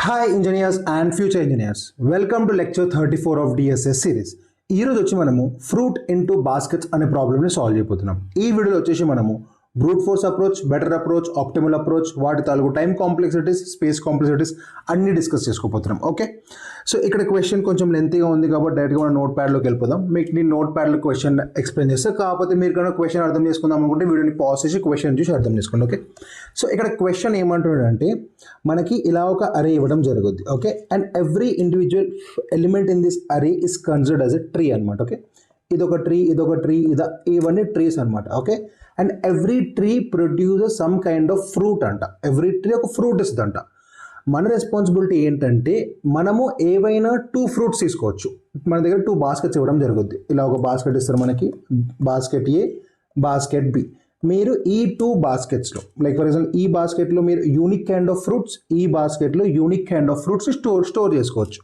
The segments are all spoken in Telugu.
Hi engineers and future engineers. Welcome to lecture 34 of DSS series. ఈ రోజు వచ్చి మనము ఫ్రూట్ ఇంటూ బాస్కెట్స్ అనే ప్రాబ్లమ్ని సాల్వ్ చేయబోతున్నాం. ఈ వీడియోలో వచ్చేసి మనము brute force approach, better approach, optimal approach, వాటి తాలూకు టైం కాంప్లెక్సిటీస్, స్పేస్ కాంప్లెక్సిటీస్ అన్ని డిస్కస్ చేసుకోబోతున్నాం. ఓకే, సో ఇక్కడ క్వశ్చన్ కొంచెం లెంతీగా ఉంది కాబట్టి డైరెక్ట్గా మనం నోట్ ప్యాడ్లోకి వెళ్ళిపోదాం. మీకు నేను నోట్ ప్యాడ్లో క్వశ్చన్ ఎక్స్ప్లెయిన్ చేస్తే, కాకపోతే మీరు కనుక క్వశ్చన్ అర్థం చేసుకుందాం అనుకుంటే వీడియోని పాజ్ చేసి క్వశ్చన్ చూసి అర్థం చేసుకోండి. ఓకే, సో ఇక్కడ క్వశ్చన్ ఏమంటున్నాడంటే మనకి ఇలా ఒక అరే ఇవ్వడం జరుగుద్ది. Okay, and every individual element in this array is considered as a tree అనమాట. ఓకే, ఇదొక ట్రీ, ఇదొక ట్రీ, ఇవన్నీ ట్రీస్ అనమాట. Okay, and every tree produces some kind of fruit అంట. ఎవ్రీ ట్రీ ఒక ఫ్రూట్ ఇస్తుందంట. మన రెస్పాన్సిబిలిటీ ఏంటంటే మనము ఏవైనా 2 ఫ్రూట్స్ తీసుకోవచ్చు. మన దగ్గర 2 బాస్కెట్స్ ఇవ్వడం జరుగుద్ది. ఇలా ఒక బాస్కెట్ ఇస్తారు మనకి, బాస్కెట్ ఏ, బాస్కెట్ బి. మీరు ఈ 2 బాస్కెట్స్లో, లైక్ ఫర్ ఎగ్జాంపుల్ ఈ బాస్కెట్లో మీరు యూనిక్ కైండ్ ఆఫ్ ఫ్రూట్స్, ఈ బాస్కెట్లో unique kind of fruits store చేసుకోవచ్చు.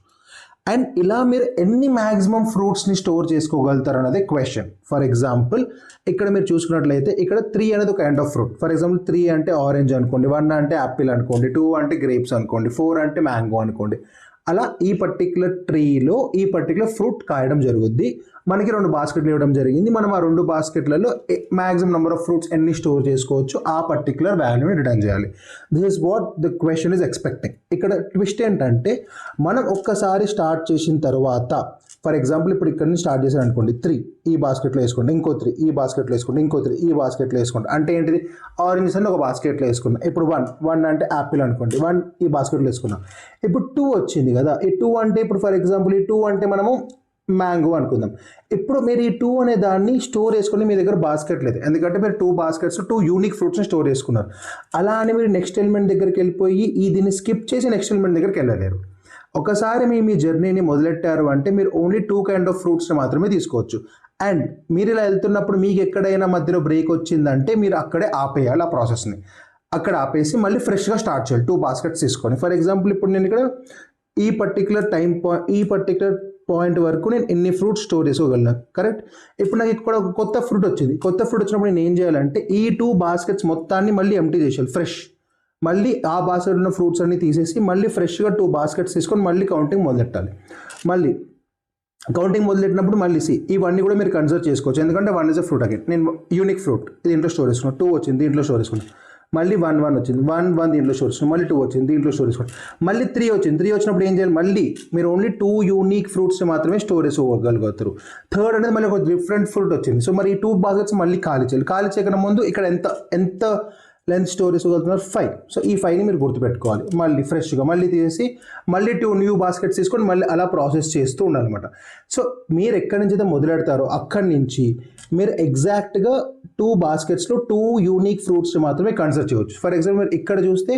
అండ్ ఇలా మీరు ఎన్ని మ్యాక్సిమం ఫ్రూట్స్ని స్టోర్ చేసుకోగలుగుతారు అన్నది క్వశ్చన్. ఫర్ ఎగ్జాంపుల్ ఇక్కడ మీరు చూసుకున్నట్లయితే ఇక్కడ 3 అనేది ఒక kind of fruit. For example 3 అంటే ఆరెంజ్ అనుకోండి, 1 అంటే యాపిల్ అనుకోండి, 2 అంటే గ్రేప్స్ అనుకోండి, 4 అంటే మ్యాంగో అనుకోండి. అలా ఈ పర్టికులర్ ట్రీలో ఈ పర్టికులర్ ఫ్రూట్ కాయడం జరుగుద్ది. మనకి 2 బాస్కెట్లు ఇవ్వడం జరిగింది. మనం ఆ 2 బాస్కెట్లలో మ్యాక్సిమం నెంబర్ ఆఫ్ ఫ్రూట్స్ ఎన్ని స్టోర్ చేసుకోవచ్చు, ఆ పర్టికులర్ వాల్యూని రిటర్న్ చేయాలి. This is what the question is expecting. ఇక్కడ ట్విస్ట్ ఏంటంటే మనం ఒక్కసారి స్టార్ట్ చేసిన తర్వాత, ఫర్ ఎగ్జాంపుల్ ఇప్పుడు ఇక్కడ నుంచి స్టార్ట్ చేశారు అనుకోండి, 3 ఈ బాస్కెట్లో వేసుకోండి, ఇంకో 3 ఈ బాస్కెట్లో వేసుకోండి, ఇంకో 3 ఈ బాస్కెట్లో వేసుకోండి. అంటే ఏంటిది, ఆరెంజెస్ అని ఒక బాస్కెట్లో వేసుకున్నాం. ఇప్పుడు 1 అంటే యాపిల్ అనుకోండి, 1 ఈ బాస్కెట్లో వేసుకున్నాం. ఇప్పుడు 2 వచ్చింది కదా, ఈ 2 అంటే ఇప్పుడు ఫర్ ఎగ్జాంపుల్ ఈ 2 అంటే మనము మ్యాంగో అనుకుందాం. ఇప్పుడు మీరు ఈ 2 అనే దాన్ని స్టోర్ చేసుకుని మీ దగ్గర బాస్కెట్ లేదు, ఎందుకంటే మీరు 2 బాస్కెట్స్ 2 యూనిక్ ఫ్రూట్స్ని స్టోర్ చేసుకున్నారు. అలా అని మీరు నెక్స్ట్ ఎలిమెంట్ దగ్గరికి వెళ్ళిపోయి దీన్ని స్కిప్ చేసి నెక్స్ట్ ఎలిమెంట్ దగ్గరికి వెళ్ళలేరు. ఒకసారి మీ జర్నీని మొదలెట్టారు అంటే మీరు ఓన్లీ 2 కైండ్ ఆఫ్ ఫ్రూట్స్ని మాత్రమే తీసుకోవచ్చు. అండ్ మీరు ఇలా వెళ్తున్నప్పుడు మీకు ఎక్కడైనా మధ్యలో బ్రేక్ వచ్చిందంటే మీరు అక్కడే ఆపేయాలి ఆ ప్రాసెస్ని. అక్కడ ఆపేసి మళ్ళీ ఫ్రెష్గా స్టార్ట్ చేయాలి 2 బాస్కెట్స్ తీసుకొని. ఫర్ ఎగ్జాంపుల్ ఇప్పుడు నేను ఇక్కడ ఈ పర్టికులర్ పాయింట్ వరకు నేను ఎన్ని ఫ్రూట్స్ స్టోర్ చేసుకోగలను, కరెక్ట్. ఇప్పుడు నాకు ఇక్కడ ఒక కొత్త ఫ్రూట్ వచ్చింది. కొత్త ఫ్రూట్ వచ్చినప్పుడు నేను ఏం చేయాలంటే ఈ 2 బాస్కెట్స్ మొత్తాన్ని మళ్ళీ ఎంప్టీ చేయాలి, ఫ్రెష్. మళ్ళీ ఆ బాస్కెట్ ఉన్న ఫ్రూట్స్ అన్ని తీసేసి మళ్ళీ ఫ్రెష్గా 2 బాస్కెట్స్ తీసుకొని మళ్ళీ కౌంటింగ్ మొదలెట్టాలి. మళ్ళీ కౌంటింగ్ మొదలెట్టినప్పుడు మళ్ళీ ఇవన్నీ కూడా మీరు కన్సిడర్ చేసుకోవచ్చు, ఎందుకంటే 1 ఇస్ అ ఫ్రూట్. అగైన్ నేను యూనిక్ ఫ్రూట్ దీంట్లో స్టోర్ చేసుకున్నాను, 2 వచ్చింది దీంట్లో స్టోర్ చేసుకున్నాను, మళ్ళీ 1 వచ్చింది, 1 దీంట్లో స్టోర్ చేసుకున్నాను, మళ్ళీ 2 వచ్చింది దీంట్లో స్టోర్ చేసుకోండి, మళ్ళీ 3 వచ్చింది. 3 వచ్చినప్పుడు ఏం చేయాలి, మళ్ళీ మీరు ఓన్లీ 2 యూనిక్ ఫ్రూట్స్ మాత్రమే స్టోర్ చేసుకోగలుగుతారు. థర్డ్ అనేది మళ్ళీ ఒక డిఫరెంట్ ఫ్రూట్ వచ్చింది. సో మరి ఈ 2 బాస్కెట్స్ మళ్ళీ ఖాళీ చేయాలి. ఖాళీ చేయకుండా ముందు ఇక్కడ ఎంత లెంత్ స్టోర్ చేసుకోగలుగుతున్నారు, 5. సో ఈ 5ని మీరు గుర్తుపెట్టుకోవాలి. మళ్ళీ ఫ్రెష్గా మళ్ళీ తీసేసి మళ్ళీ 2 న్యూ బాస్కెట్స్ తీసుకొని మళ్ళీ అలా ప్రాసెస్ చేస్తూ ఉండాలన్నమాట. సో మీరు ఎక్కడి నుంచి అయితే మొదలెడతారో అక్కడి నుంచి మీరు ఎగ్జాక్ట్గా 2 బాస్కెట్స్లో 2 యూనిక్ ఫ్రూట్స్ మాత్రమే కన్సిడర్ చేయవచ్చు. ఫర్ ఎగ్జాంపుల్ మీరు ఇక్కడ చూస్తే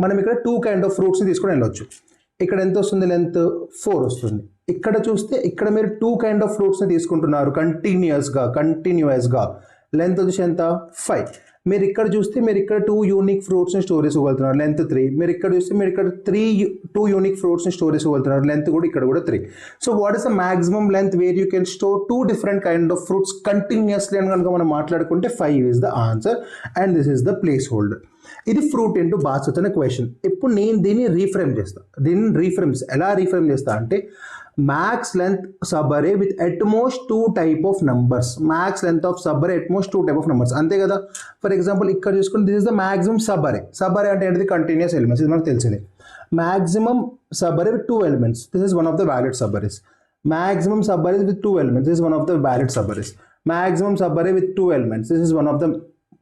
మనం ఇక్కడ 2 కైండ్ ఆఫ్ ఫ్రూట్స్ని తీసుకొని వెళ్ళవచ్చు. ఇక్కడ ఎంత వస్తుంది, లెంత్ 4 వస్తుంది. ఇక్కడ చూస్తే ఇక్కడ మీరు 2 కైండ్ ఆఫ్ ఫ్రూట్స్ని తీసుకుంటున్నారు కంటిన్యూస్గా. లెంత్ వచ్చేసి ఎంత, 5. మీరు ఇక్కడ చూస్తే మీరు ఇక్కడ 2 యూనిక్ ఫ్రూట్స్ని స్టోర్ చేసుకోగలుగుతున్నారు, లెంత్ 3. మీరు ఇక్కడ చూస్తే మీరు ఇక్కడ 2 యూనిక్ ఫ్రూట్స్ని స్టోర్ చేసుకోగలుగుతున్నారు, లెంత్ కూడా ఇక్కడ కూడా 3. So what is the maximum length where you can store 2 different kind of fruits continuously అని కనుక మనం మాట్లాడుకుంటే 5 is the answer and this is the place holder. ఇది ఫ్రూట్ ఇంటూ బాస్కెట్ అనే క్వశ్చన్. ఇప్పుడు నేను దీన్ని రీఫ్రేమ్ చేస్తాను. ఎలా రీఫ్రేమ్ చేస్తా అంటే max length subarray with at most 2 type of numbers. Max length of subarray at most 2 type of numbers, అంతే కదా. ఫర్ ఎగ్జాంపుల్ ఇక్కడ చూసుకుంటే this is the maximum subarray అంటే ఏంటిది, కంటిన్యూస్ ఎలిమెంట్స్. ఇది మనకు తెలిసింది. Maximum subarray with 2 elements, this is one of the valid subarrays. Maximum subarray with 2 elements, this is one of the valid subarrays. Maximum subarray with 2 elements, this is one of the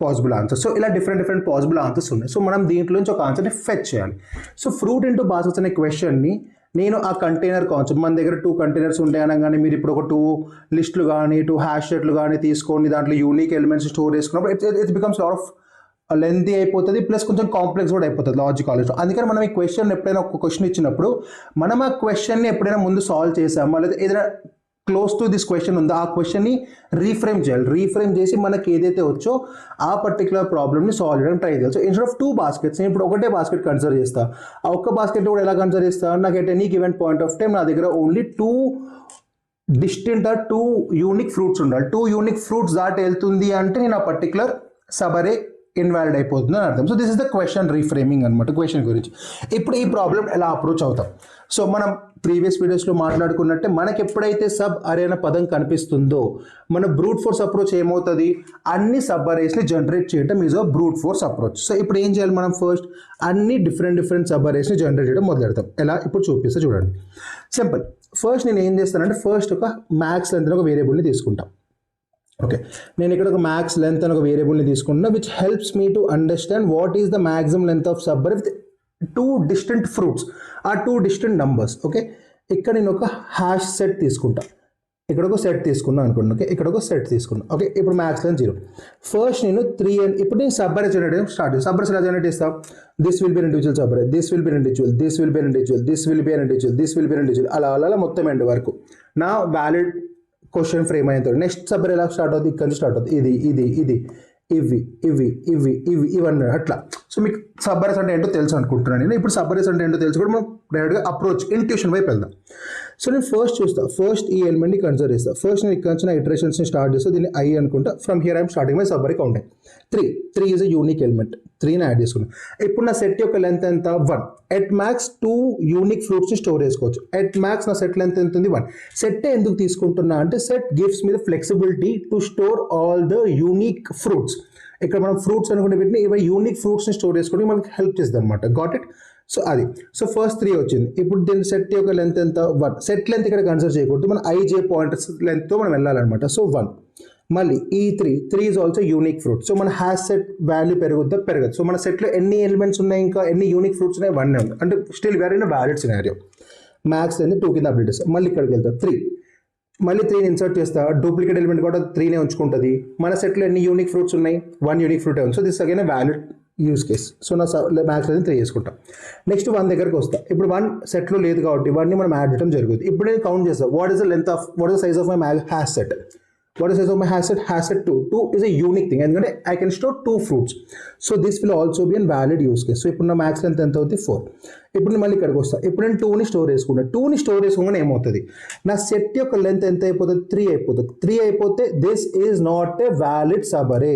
possible answer. So ఇలా డిఫరెంట్ పాసిబుల్ ఆన్సర్స్ ఉన్నాయి. సో మనం దీంట్లో నుంచి ఒక ఆన్సర్ని ఫెచ్ చేయాలి. సో ఫ్రూట్ ఇంటూ బాస్కెట్స్ అనే క్వశ్చన్ని నేను ఆ కంటైనర్ కాన్సెప్ట్, మన దగ్గర 2 కంటైనర్స్ ఉంటాయి అనగానే మీరు ఇప్పుడు ఒక 2 లిస్టులు కానీ 2 హ్యాష్ సెట్లు కానీ తీసుకొని దాంట్లో యూనిక్ ఎలిమెంట్స్ స్టోర్ చేసుకున్నప్పుడు it becomes lot of lengthy అయిపోతుంది, ప్లస్ కొంచెం కాంప్లెక్స్ కూడా అయిపోతుంది లాజిక్ ఆలోచన. అందుకని మనం ఈ క్వశ్చన్ ఎప్పుడైనా ఒక క్వశ్చన్ ఇచ్చినప్పుడు మనం ఆ క్వశ్చన్ని ఎప్పుడైనా ముందు సాల్వ్ చేసామా లేదా ఏదైనా క్లోజ్ టు దిస్ క్వశ్చన్ ఉందో ఆ క్వశ్చన్ని రీఫ్రేమ్ చేయాలి. రీఫ్రేమ్ చేసి మనకి ఏదైతే వచ్చో ఆ పర్టికులర్ ప్రాబ్లమ్ని సాల్వ్ చేయడం ట్రై చేయాలి. సో ఇన్స్టెడ్ ఆఫ్ 2 బాస్కెట్స్ నేను ఇప్పుడు ఒకటే బాస్కెట్ కన్సిడర్ చేస్తాను. ఆ ఒక్క బాస్కెట్ కూడా ఎలా కన్సిడర్ చేస్తాను, నాకు at any given point of time నా దగ్గర ఓన్లీ 2 డిస్టింక్ట్ 2 యూనిక్ ఫ్రూట్స్ ఉండాలి. 2 యూనిక్ ఫ్రూట్స్ దాటి వెళ్తుంది అంటే నేను ఆ పర్టికులర్ సబరే ఇన్వాలిడ్ అయిపోతుంది అని అర్థం. So this is the question reframing అనమాట, క్వశ్చన్ గురించి. ఇప్పుడు ఈ ప్రాబ్లం ఎలా అప్రోచ్ అవుతాం? సో మనం ప్రీవియస్ వీడియోస్లో మాట్లాడుకున్నట్టే మనకి ఎప్పుడైతే సబ్ అరే అనే పదం కనిపిస్తుందో మన బ్రూట్ ఫోర్స్ అప్రోచ్ ఏమవుతుంది, అన్ని సబ్ అరేస్ని జనరేట్ చేయడం is a brute force approach. So ఇప్పుడు ఏం చేయాలి మనం, ఫస్ట్ అన్ని డిఫరెంట్ సబ్ అరేస్ని జనరేట్ చేయడం మొదలెడతాం. ఎలా ఇప్పుడు చూపిస్తే చూడండి, సింపుల్. ఫస్ట్ నేను ఏం చేస్తానంటే ఫస్ట్ ఒక మ్యాక్స్ లెంత్ ఒక వేరియబుల్ని తీసుకుంటాం. ఓకే, నేను ఇక్కడ ఒక మ్యాక్స్ లెంత్ అని ఒక వేరియబుల్ని తీసుకుంటున్నా which helps me to understand what is the maximum length of sub అరే విత్ 2 distinct ఫ్రూట్స్ ఆ 2 distinct నంబర్స్. ఓకే, ఇక్కడ నేను ఒక హ్యాష్ సెట్ తీసుకుంటా, ఇక్కడ ఒక సెట్ తీసుకున్నాను అనుకోండి. ఓకే, ఇక్కడ ఒక సెట్ తీసుకున్నాను. ఓకే, ఇప్పుడు మ్యాక్స్ లెంత్ 0. ఫస్ట్ నేను 3 అని ఇప్పుడు నేను సబ్ అరే జనరేట్ చేయడం స్టార్ట్ చేస్తాను. సబ్ అరేస్ ఎలా జనరేట్ చేస్తాం, this will be individual subarray, this will be individual, this will be individual, this will be individual, this will be individual, అలా అలా మొత్తం ఎండ్ వరకు నా వ్యాలిడ్ క్వశ్చన్ ఫ్రేమ్ అయిన తర్వాత నెక్స్ట్ సబ్ అరే ఎలా స్టార్ట్ అవుతుంది, ఇక్కడ నుంచి స్టార్ట్ అవుతుంది, ఇది ఇది ఇది ఇవి ఇవి ఇవి ఇవి ఇవన్నీ అట్లా. సో మీకు సబ్ అరేస్ అంటే ఏంటో తెలుసు అనుకుంటున్నాను నేను. ఇప్పుడు సబ్ అరేస్ అంటే ఏంటో తెలుసు కూడా మనం డైరెక్ట్గా అప్రోచ్ ఇంట్యూషన్ వైపు వెళ్దాం. సో నేను ఫస్ట్ చూస్తాను, ఫస్ట్ ఈ ఎలిమెంట్ని కన్సిడర్ చేస్తాను. ఫస్ట్ నేను ఇక్కడ నుంచి నా ఇటరేషన్స్ని స్టార్ట్ చేస్తాను, దీన్ని ఐ అనుకుంటా. From here I'm starting my subarray counting 3 is a unique element, 3ని యాడ్ చేసుకున్నాను. ఇప్పుడు నా సెట్ యొక్క లెంత్ ఎంత, 1. ఎట్ మ్యాక్స్ 2 యూనిక్ ఫ్రూట్స్ని స్టోర్ చేసుకోవచ్చు. ఎట్ మ్యాక్స్ నా సెట్ లెంత్ ఎంత ఉంది, 1. సెట్ ఎందుకు తీసుకుంటున్నా అంటే set gives me the flexibility to store all the unique fruits. ఇక్కడ మనం ఫ్రూట్స్ అనుకునే వీటిని ఇవి యూనిక్ ఫ్రూట్స్ని స్టోర్ చేసుకోవడానికి మనకి హెల్ప్ చేస్తుంది అనమాట. Got it? సో అది. సో ఫస్ట్ 3 వచ్చింది. ఇప్పుడు దీని సెట్ యొక్క లెంత్ ఎంత, 1. సెట్ లెంత్ ఇక్కడ కన్సిడర్ చేయకూడదు, మన ఐజే పాయింటర్స్ లెంత్తో మనం వెళ్ళాలన్నమాట. సో 1. మళ్ళీ ఈ 3 is also unique fruit. So మన హ్యాష్ సెట్ వాల్యూ పెరుగుద్దా, పెరగదు. సో మన సెట్లో ఎన్ని ఎలిమెంట్స్ ఉన్నాయి, ఇంకా ఎన్ని యూనిక్ ఫ్రూట్స్ ఉన్నాయి, 1 ఉంది. అంటే still we're in valid scenario. Max అనేది 2 కింద అప్డేట్ చేస్తాం. మళ్ళీ ఇక్కడికి వెళ్తాం 3. మళ్ళీ 3ని ఇన్సర్ట్ చేస్తా, డూప్లికేట్ ఎలిమెంట్ కూడా 3నే ఉంచుకుంటుంది. మన సెట్లో ఎన్ని యూనిక్ ఫ్రూట్స్ ఉన్నాయి, 1 యూనిక్ ఫ్రూట్ ఉంది. So this again valid use case. So నా మ్యాక్స్ అనేది 3 చేసుకుంటాం. నెక్స్ట్ 1 దగ్గరకు వస్తా. ఇప్పుడు 1 సెట్లో లేదు కాబట్టి 1ని మనం యాడ్ చేయడం జరుగుతుంది. ఇప్పుడు నేను కౌంట్ చేస్తాను, what is the length of, what is the size of my hash set. What is the size of my hash set? Hash set 2. 2 is a unique thing. And I can store 2 fruits. So this will also be a valid use case. So ఇప్పుడు నా మ్యాక్స్ లెంత్ ఎంత అవుతుంది, 4. ఇప్పుడు నేను మళ్ళీ ఇక్కడికి వస్తాను. ఇప్పుడు నేను 2ని స్టోర్ చేసుకుంటాను. 2ని స్టోర్ చేసుకోగానే ఏమవుతుంది, నా సెట్ యొక్క లెంత్ ఎంత అయిపోతుంది, 3 అయిపోతుంది. 3 అయిపోతే this is not a valid subarray.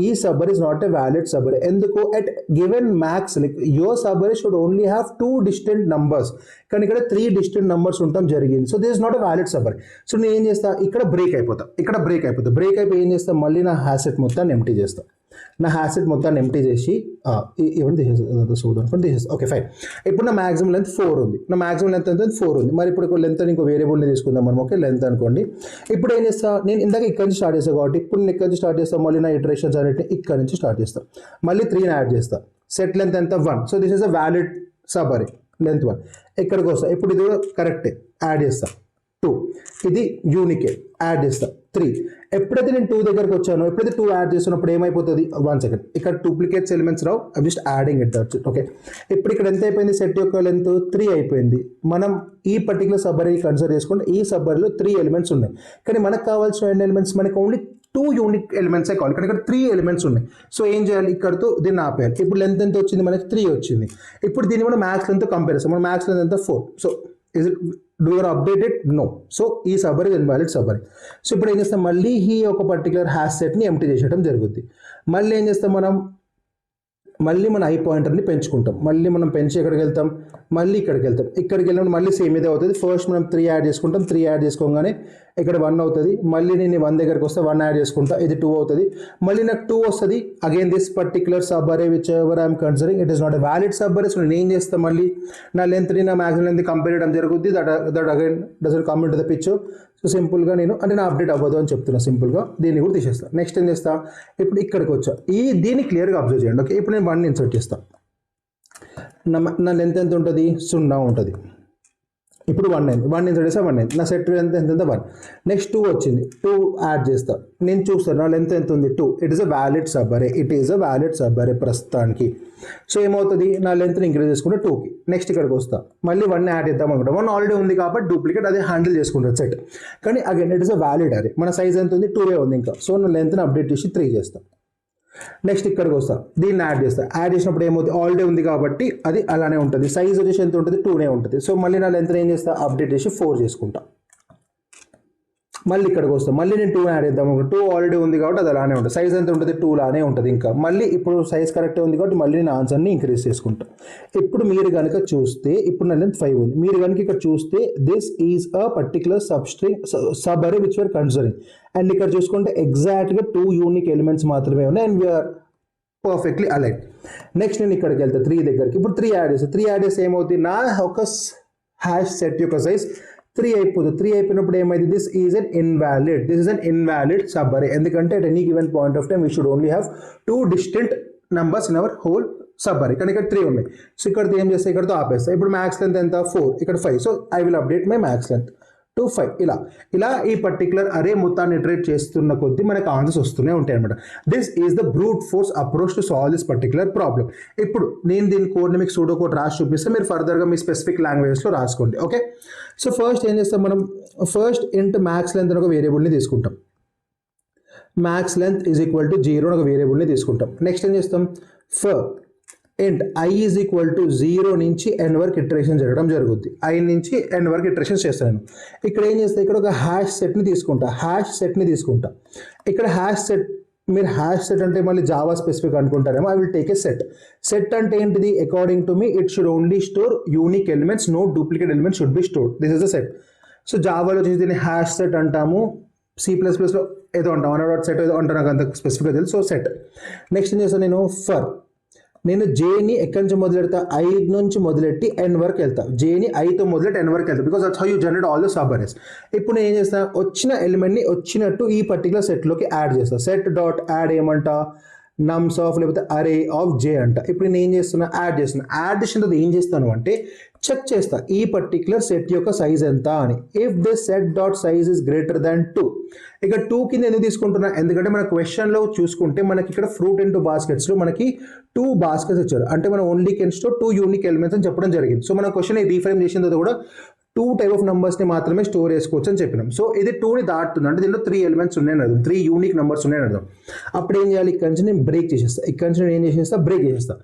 ఈ subarray is not a valid subarray. ఎందుకు, at given max like your subarray should only have 2 distant numbers, కానీ ఇక్కడ 3 డిస్టెంట్ నంబర్స్ ఉండటం జరిగింది. So this is not a valid subarray. సో నేను ఏం చేస్తా, ఇక్కడ బ్రేక్ అయిపోతా, ఇక్కడ బ్రేక్ అయిపోయి ఏం చేస్తా, మళ్ళీ నా హ్యాసెట్ మొత్తాన్ని ఎంప్టీ చేస్తా. నా హ్యాసెట్ మొత్తాన్ని ఎంప్టీ చేసి ఇవన్నీ తీసేస్తా. Okay fine. ఇప్పుడు నా మ్యాక్సిమం లెంత్ 4 ఉంది. నా మ్యాక్సిమం లెంత్ ఎంత, 4 ఉంది. మరి ఇప్పుడు లెంత్ అని ఇంకో వేరియబుల్ని తీసుకుందాం మనం. ఓకే, లెంత్ అనుకోండి. ఇప్పుడు ఏం చేస్తా, నేను ఇందాక ఇక్కడ నుంచి స్టార్ట్ చేస్తాను కాబట్టి ఇప్పుడు నేను ఇక్కడ నుంచి స్టార్ట్ చేస్తాను. మళ్ళీ నా ఇటరేషన్స్ అనేటివి ఇక్కడ నుంచి స్టార్ట్ చేస్తాను. మళ్ళీ 3ని యాడ్ చేస్తా. సెట్ లెంత్ ఎంత, 1. So this is a valid subarray, length 1. ఇక్కడికి వస్తా. ఇప్పుడు ఇది కూడా కరెక్టే, యాడ్ చేస్తా. 2 ఇది యూనికే, యాడ్ చేస్తా. 3 ఎప్పుడైతే నేను 2 దగ్గరకు వచ్చానో, ఎప్పుడైతే 2 యాడ్ చేస్తున్నప్పుడు ఏమైపోతుంది, 1 సెకండ్, ఇక్కడ duplicates elements Rao, I'm just adding it. That's it. Okay, ఇప్పుడు ఇక్కడ ఎంత అయిపోయింది, సెట్ యొక్క లెంత్ 3 అయిపోయింది. మనం ఈ పర్టికులర్ సబ్ అరే కన్సిడర్ చేసుకుంటే ఈ సబ్ అరేలో 3 ఎలిమెంట్స్ ఉన్నాయి, కానీ మనకు కావాల్సిన ఎలిమెంట్స్ మనకి ఓన్లీ 2 యూనిక్ ఎలిమెంట్సే కావాలి, కానీ ఇక్కడ 3 ఎలిమెంట్స్ ఉన్నాయి. సో ఏం చేయాలి, ఇక్కడతో దీన్ని ఆపేయాలి. ఇప్పుడు లెంత్ ఎంత వచ్చింది, మనకి 3 వచ్చింది. ఇప్పుడు దీన్ని మనం మ్యాక్స్ లెంత్ కంపేర్ చేస్తాం. మన మ్యాక్స్ లెంత్ ఎంత, 4. So is it, do you update it? No. So ఈ సబ్ అరే ఇన్వాలిడ్ సబ్ అరే. సో ఇప్పుడు ఏం చేస్తాం, మళ్ళీ ఈ ఒక పర్టికులర్ హ్యాష్ సెట్ని ఎంప్టీ చేసేయడం జరుగుద్ది. మళ్ళీ ఏం చేస్తాం మనం, మళ్ళీ మన ఐ పాయింటర్ని పెంచుకుంటాం. మళ్ళీ మనం పెంచి ఎక్కడికి వెళ్తాం, మళ్ళీ ఇక్కడికి వెళ్తాం. ఇక్కడికి వెళ్ళినప్పుడు మళ్ళీ సేమ్ ఇదే అవుతుంది. ఫస్ట్ మనం 3 యాడ్ చేసుకుంటాం. 3 యాడ్ చేసుకోగానే ఇక్కడ 1 అవుతుంది. మళ్ళీ నేను 1 దగ్గరికి వస్తే 1 యాడ్ చేసుకుంటా, ఇది 2 అవుతుంది. మళ్ళీ నాకు 2 వస్తుంది. Again this particular sub array which ever I'm considering it is not a valid subarray. సో నేను ఏం చేస్తాను, మళ్ళీ నా లెంత్ని నా మ్యాక్సిమం లెంత్ కంపేర్ చేయడం జరుగుద్ది. That again doesn't come into the picture. So సింపుల్గా నేను అంటే నా అప్డేట్ అవ్వదు అని చెప్తున్నా. సింపుల్గా దీన్ని కూడా తీసేస్తాను. నెక్స్ట్ ఏం చేస్తా, ఇప్పుడు ఇక్కడికి వచ్చా. దీన్ని క్లియర్గా అబ్జర్వ్ చేయండి. ఓకే, ఇప్పుడు నేను 1ని ఇన్సర్ట్ చేస్తాను. నా లెంత్ ఎంత ఉంటుంది, 0 ఉంటుంది. ఇప్పుడు 1 అయింది. 1 ఇన్సర్ట్ చేస్తే 1 అయింది. నా సెట్ లెంత్ ఎంత, 1. నెక్స్ట్ 2 వచ్చింది. 2 యాడ్ చేస్తా. నేను చూస్తాను నా లెంత్ ఎంత ఉంది, 2. It is a valid subarray. It is a valid subarray ప్రస్తుతానికి. సో ఏమవుతుంది, నా లెంత్ని ఇంక్రీజ్ చేసుకుంటే 2కి. నెక్స్ట్ ఇక్కడికి వస్తా. మళ్ళీ 1 యాడ్ చేద్దాం అనుకుంటా. 1 ఆల్రెడీ ఉంది కాబట్టి డూప్లికేట్ అదే హ్యాండిల్ చేసుకుంటుంది సెట్. కానీ again it is a valid అరే. మన సైజ్ ఎంత ఉంది, 2 ఉంది ఇంకా. సో నా లెంత్ని అప్డేట్ చేసి 3 చేస్తాను. నెక్స్ట్ ఇక్కడికి వస్తా, దీన్ని యాడ్ చేస్తా. యాడ్ చేసినప్పుడు ఏమవుతుంది, ఆల్రెడీ ఉంది కాబట్టి అది అలానే ఉంటుంది. సైజ్ వచ్చేసి ఎంత ఉంటుంది, 2నే ఉంటుంది. సో మళ్ళీ నా లెంత్ ఏం చేస్తా, అప్డేట్ చేసి 4 చేసుకుంటా. మళ్ళీ ఇక్కడికి వస్తాం, మళ్ళీ నేను 2 యాడ్ చేద్దాం. 2 ఆల్రెడీ ఉంది కాబట్టి అది అలానే ఉంటుంది. సైజ్ ఎంత ఉంటుంది? 2 లానే ఉంటుంది. ఇంకా మళ్ళీ ఇప్పుడు సైజ్ కరెక్ట్ ఉంది కాబట్టి మళ్ళీ నేను ఆన్సర్ని ఇంక్రీజ్ చేసుకుంటాను. ఇప్పుడు మీరు కనుక చూస్తే ఇప్పుడు నా లెంత్ 5 ఉంది. మీరు కనుక ఇక్కడ చూస్తే this is a particular sub array which we're considering. And ఇక్కడ చూసుకుంటే ఎగ్జాక్ట్గా 2 యూనిక్ ఎలిమెంట్స్ మాత్రమే ఉన్నాయి and we're perfectly align. Next నేను ఇక్కడికి వెళ్తా 3 దగ్గరికి. ఇప్పుడు 3 యాడ్ చేస్తే 3 యాడ్ చేస్తే ఏమవుతుంది? నా ఒక హ్యాష్ సెట్ యొక్క సైజ్ 3 అయిపోతుంది. 3 అయిపోయినప్పుడు ఏమైంది? This is an invalid sub అరే. ఎందుకంటే at any given point of time we should only have 2 distinct numbers in our whole sub అరే. కానీ ఇక్కడ 3 ఉన్నాయి. సో ఇక్కడ ఏం చేస్తే ఇక్కడతో ఆపేస్తా. ఇప్పుడు మ్యాక్స్ లెంత్ ఎంత? 4, ఇక్కడ 5. So I will update my max length to 5. ఇలా ఈ పర్టికులర్ అరే మొత్తాన్ని ఇటరేట్ చేస్తున్న కొద్దీ మనకు ఆన్సర్స్ వస్తూనే ఉంటాయి అనమాట. This is the brute force approach to solve this particular problem. ఇప్పుడు నేను దీని కోడ్ని మీకు సూడో కోడ్ రాసి చూపిస్తే మీరు ఫర్దర్గా మీ స్పెసిఫిక్ లాంగ్వేజ్లో రాసుకోండి. ఓకే, సో ఫస్ట్ ఏం చేస్తాం మనం? ఫస్ట్ ఇంట్ మ్యాక్స్ లెంత్ అని ఒక వేరియబుల్ని తీసుకుంటాం. Max length is equal to 0 అని ఒక వేరియబుల్ని తీసుకుంటాం. నెక్స్ట్ ఏం చేస్తాం? ఫర్ ఇంట్ ఐ ఈజ్ ఈక్వల్ టు 0 నుంచి n వరకు ఇటరేషన్ జరగడం జరుగుద్ది. I నుంచి n వరకు ఇటరేషన్స్ చేస్తాను. ఇక్కడ ఏం చేస్తా? ఇక్కడ ఒక హ్యాష్ సెట్ని తీసుకుంటా. ఇక్కడ హ్యాష్ సెట్, మీరు హ్యాష్ సెట్ అంటే మళ్ళీ జావా స్పెసిఫిక్ అనుకుంటారేమో. I will take a set అంటే ఏంటిది? According to me it should only store unique elements, no duplicate elements should be stored. This is the set. So జావాలో వచ్చేసి దీన్ని హ్యాష్ సెట్ అంటాము, C++లో ఏదో అంటాం, సెట్ ఏదో అంటాం, నాకు అంత స్పెసిఫిక్గా తెలుసు. So set. నెక్స్ట్ ఏం చేస్తాను నేను? నేను జేని ఎక్కడి నుంచి మొదలెడతా? I నుంచి మొదలెట్టి n వరకు వెళ్తా. జేని ఐతో మొదలెట్టి n వరకు వెళ్తా, because that's how you generate all the sub arrays. ఇప్పుడు నేను ఏం చేస్తా? వచ్చిన ఎలిమెంట్ని వచ్చినట్టు ఈ పర్టికులర్ సెట్లోకి యాడ్ చేస్తా. సెట్ డాట్ యాడ్ ఏమంట? నమ్స్ ఆఫ్ లేకపోతే అరే ఆఫ్ జే అంట. ఇప్పుడు నేను ఏం చేస్తున్నా? యాడ్ చేసిన తర్వాత ఏం చేస్తాను అంటే చెక్ చేస్తా ఈ పర్టికులర్ సెట్ యొక్క సైజ్ ఎంత అని. If this set dot size is greater than 2, ఇక్కడ 2 కింద ఎందుకు తీసుకుంటున్నా? ఎందుకంటే మన క్వశ్చన్లో చూసుకుంటే మనకి ఇక్కడ ఫ్రూట్ ఇంటూ బాస్కెట్స్లో మనకి 2 బాస్కెట్స్ ఇచ్చారు. అంటే మనం only can store 2 unique elements అని చెప్పడం జరిగింది. సో మన క్వశ్చన్ రీఫ్రేమ్ చేసిన తర్వాత కూడా 2 టైప్ ఆఫ్ నెంబర్స్ని మాత్రమే స్టోర్ చేసుకోవచ్చు అని చెప్పినాం. సో ఇది 2ని దాటుతుంది అంటే దీనిలో 3 ఎలిమెంట్స్ ఉన్నాయని అర్థం, 3 యూనిక్ నెంబర్స్ ఉన్నాయని అర్థం. అప్పుడు ఏం చేయాలి? ఇక్కడ నుంచి నేను బ్రేక్ చేసేస్తా. ఇక్కడ నుంచి నేను ఏం చేసేస్తా? బ్రేక్ చేసేస్తా.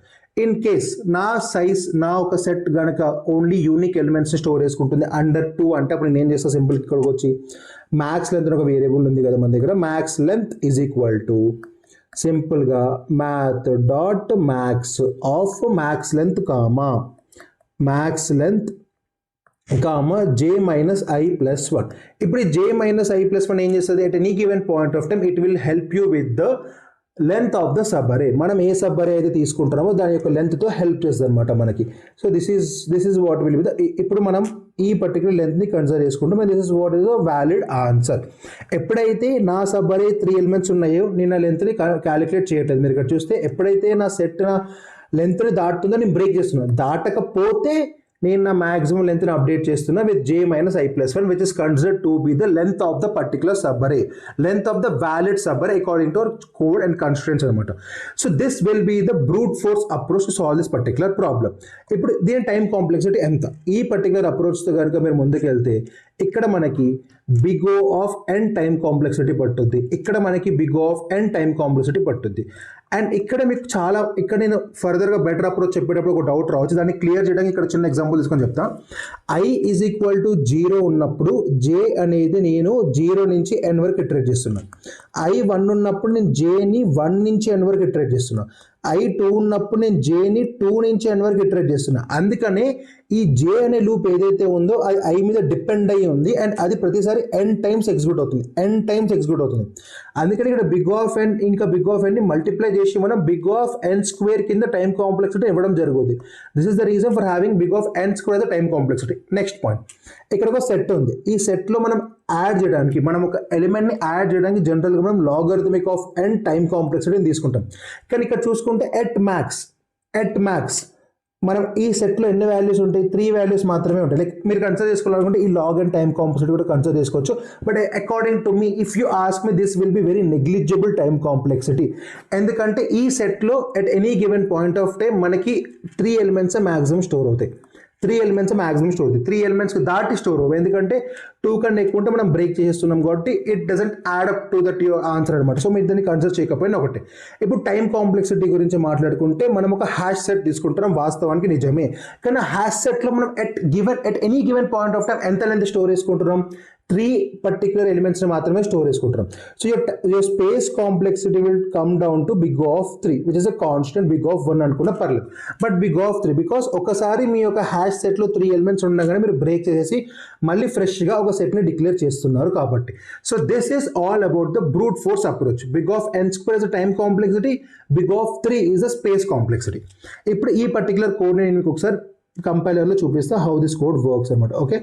ఇన్ కేస్ నా సైజ్, నా ఒక సెట్ గనక ఓన్లీ యూనిక్ ఎలిమెంట్స్ని స్టోర్ చేసుకుంటుంది అండర్ 2 అంటే అప్పుడు నేను ఏం చేస్తా? సింపుల్ ఇక్కడికి వచ్చి మ్యాక్స్ లెంత్ అని ఒక వేరియబుల్ ఉంది కదా మన దగ్గర. Max length is equal to సింపుల్గా math dot max of max length comma max length comma j minus i plus 1. ఇప్పుడు ఈ j మైనస్ i ప్లస్ 1 ఏం చేస్తుంది? At any given point of time it will help you with the length of the sub అరే. మనం ఏ సబ్ అరే అయితే తీసుకుంటామో దాని యొక్క లెంత్తో హెల్ప్ చేస్తుంది అనమాట మనకి. So this is what will be the. ఇప్పుడు మనం ఈ పర్టికులర్ లెంత్ని కన్సిడర్ చేసుకుంటాం. This is what is the valid answer. ఎప్పుడైతే నా సబ్ అరే 3 ఎలిమెంట్స్ ఉన్నాయో నేను ఆ లెంత్ని క్యాలిక్యులేట్ చేయట్లేదు. మీరు ఇక్కడ చూస్తే ఎప్పుడైతే నా సెట్ నా లెంత్ని దాటుతుందో నేను బ్రేక్ చేస్తున్నాను. దాటకపోతే నేను నా మాక్సిమం లెంత్ని అప్డేట్ చేస్తున్నా with j minus i plus 1 which is considered to be the length of the particular sub అరే, length of the valid subarray according to our code and constraints అనమాట. So this will be the brute force approach to solve this particular problem. ఇప్పుడు దీని టైం కాంప్లెక్సిటీ ఎంత? ఈ పర్టికులర్ అప్రోచ్తో కనుక మీరు ముందుకు వెళ్తే ఇక్కడ మనకి big O of n time complexity పట్టుద్ది, ఇక్కడ మనకి big O of n time complexity పట్టుద్ది. అండ్ ఇక్కడ మీకు చాలా, ఇక్కడ నేను ఫర్దర్గా బెటర్ అప్రోచ్ చెప్పేటప్పుడు ఒక డౌట్ రావచ్చు, దాన్ని క్లియర్ చేయడానికి ఇక్కడ చిన్న ఎగ్జాంపుల్ తీసుకొని చెప్తా. I ఈజ్ ఈక్వల్ టు 0 ఉన్నప్పుడు j అనేది నేను 0 నుంచి n వరకు ఇటరేట్ చేస్తున్నాను. I 1 ఉన్నప్పుడు నేను jని 1 నుంచి n వరకు ఇటరేట్ చేస్తున్నాను. I 2 ఉన్నప్పుడు నేను jని 2 నుంచి n వరకు ఇటరేట్ చేస్తున్నా. అందుకనే ఈ j అనే లూప్ ఏదైతే ఉందో అది I మీద డిపెండ్ అయ్యి ఉంది అండ్ అది ప్రతిసారి n టైమ్స్ ఎగ్జిక్యూట్ అవుతుంది. అందుకని ఇక్కడ బిగ్ ఆఫ్ n ఇంకా బిగ్ ఆఫ్ n ని మల్టిప్లై చేసి మనం బిగ్ ఆఫ్ n స్క్వేర్ కింద టైం కాంప్లెక్సిటీ ఇవ్వడం జరుగుతుంది. This is the reason for having big of n square the time complexity. Next point, ఇక్కడ ఒక సెట్ ఉంది. ఈ సెట్లో మనం యాడ్ చేయడానికి, మనం ఒక ఎలిమెంట్ని యాడ్ చేయడానికి జనరల్గా మనం లాగరిథమిక్ ఆఫ్ n టైం కాంప్లెక్సిటీని తీసుకుంటాం. కానీ ఇక్కడ చూసుకుంటే ఎట్ మ్యాక్స్ మనం ఈ సెట్లో ఎన్ని వాల్యూస్ ఉంటాయి? 3 వాల్యూస్ మాత్రమే ఉంటాయి. లైక్ మీరు కన్సిడర్ చేసుకోవాలనుకుంటే ఈ లాగ్ అండ్ టైం కాంప్లెక్సిటీ కూడా కన్సిడర్ చేసుకోవచ్చు. But according to me, if you ask me, this will be very negligible time complexity. ఎందుకంటే ఈ సెట్లో at any given point of time మనకి 3 ఎలిమెంట్స్ మ్యాక్సిమం స్టోర్ అవుతాయి. 3 ఎలిమెంట్స్ మ్యాక్సిమం స్టోర్ అవుతాయి. 3 ఎలిమెంట్స్ దాటి స్టోర్ అవ్వవు. ఎందుకంటే 2 కన్నా ఎక్కువ ఉంటే మనం బ్రేక్ చేస్తున్నాం కాబట్టి it doesn't add up to that your answer అనమాట. సో మీరు దాన్ని కన్సిడర్ చేయకపోయినా ఒకటే. ఇప్పుడు టైం కాంప్లెక్సిటీ గురించి మాట్లాడుకుంటే మనం ఒక హ్యాష్ సెట్ తీసుకుంటున్నాం, వాస్తవానికి నిజమే. కానీ హ్యాష్ సెట్లో మనం at any given point of time ఎంత లెంత్ స్టోర్ చేసుకుంటున్నాం? పర్టికులర్ ఎలిమెంట్స్ని మాత్రమే స్టోర్ చేసుకుంటాం. So your space complexity will come down to big of 3 which is a constant big of 1 అనుకున్నా పర్లేదు. బట్ బిగ్ ఆఫ్ 3 బికాస్ ఒకసారి మీ యొక్క హ్యాష్ సెట్లో 3 ఎలిమెంట్స్ ఉండగానే మీరు బ్రేక్ చేసేసి మళ్ళీ ఫ్రెష్గా ఒక సెట్ని డిక్లేర్ చేస్తున్నారు కాబట్టి. So this is all about the brute force approach. Big of n square is the time complexity, big of 3 is the space complexity. ఇప్పుడు ఈ పర్టికులర్ కోడ్ నేను మీకు ఒకసారి కంపైలర్లో చూపిస్తా హౌ దిస్ కోడ్ వర్క్స్ అనమాట. Okay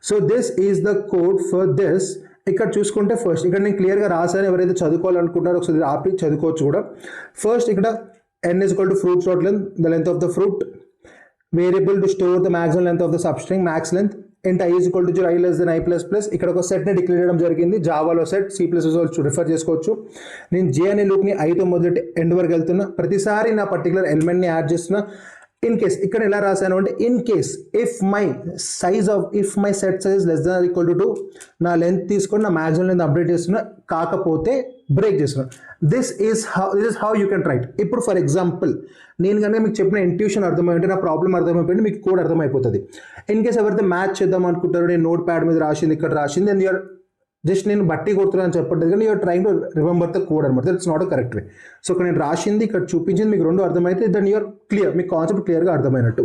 so this is the code for this. ఇక్కడ చూసుకుంటే ఫస్ట్ ఇక్కడ నేను క్లియర్గా రాసాను, ఎవరైతే చదువుకోవాలనుకుంటారో ఒకసారి ఆపి చదువుకోవచ్చు కూడా. ఫస్ట్ ఇక్కడ n is equal to fruits dot length, the length of the fruit, variable to store the maximum length of the substring, max length, int I is equal to 0 i less than i plus plus. ఇక్కడ ఒక సెట్ని డిక్లేర్ చేయడం జరిగింది, జావాలో సెట్, సి ప్లస్ రిఫర్ చేసుకోవచ్చు. నేను జే అనే లూప్ని ఐతో మొదటి ఎండ్ వరకు వెళ్తున్నా, ప్రతిసారి నా పర్టికులర్ ఎలిమెంట్ని యాడ్ చేస్తున్నా. ఇన్ కేస్ ఇక్కడ ఎలా రాశాను అంటే in case if my set size less than equal to 2 నా లెంత్ తీసుకొని నా మ్యాక్సిమం లెంత్ అప్డేట్ చేస్తున్నా, కాకపోతే బ్రేక్ చేస్తున్నా. This is how you can write. ఇప్పుడు ఫర్ ఎగ్జాంపుల్ నేను కనుక మీకు చెప్పిన ఇంట్యూషన్ అర్థమైంటే, నా ప్రాబ్లం అర్థమైపోయింది, మీకు కోడ్ అర్థమైపోతుంది. ఇన్ కేస్ ఎవరైతే మ్యాచ్ చేద్దాం అనుకుంటారో, నేను నోట్ ప్యాడ్ మీద రాసింది ఇక్కడ రాసింది అండ్ యూఆర్ జస్ట్ నేను బట్టి కొడుతున్నాను అని చెప్పట్లేదు, కానీ you're trying to remember the code అనమాట. That's not a correct way. So ఇక్కడ నేను రాసింది ఇక్కడ చూపించింది మీకు రెండు అర్థమైతే దెన్ యూఆర్ క్లియర్, మీకు కాన్సెప్ట్ క్లియర్గా అర్థమైనట్టు.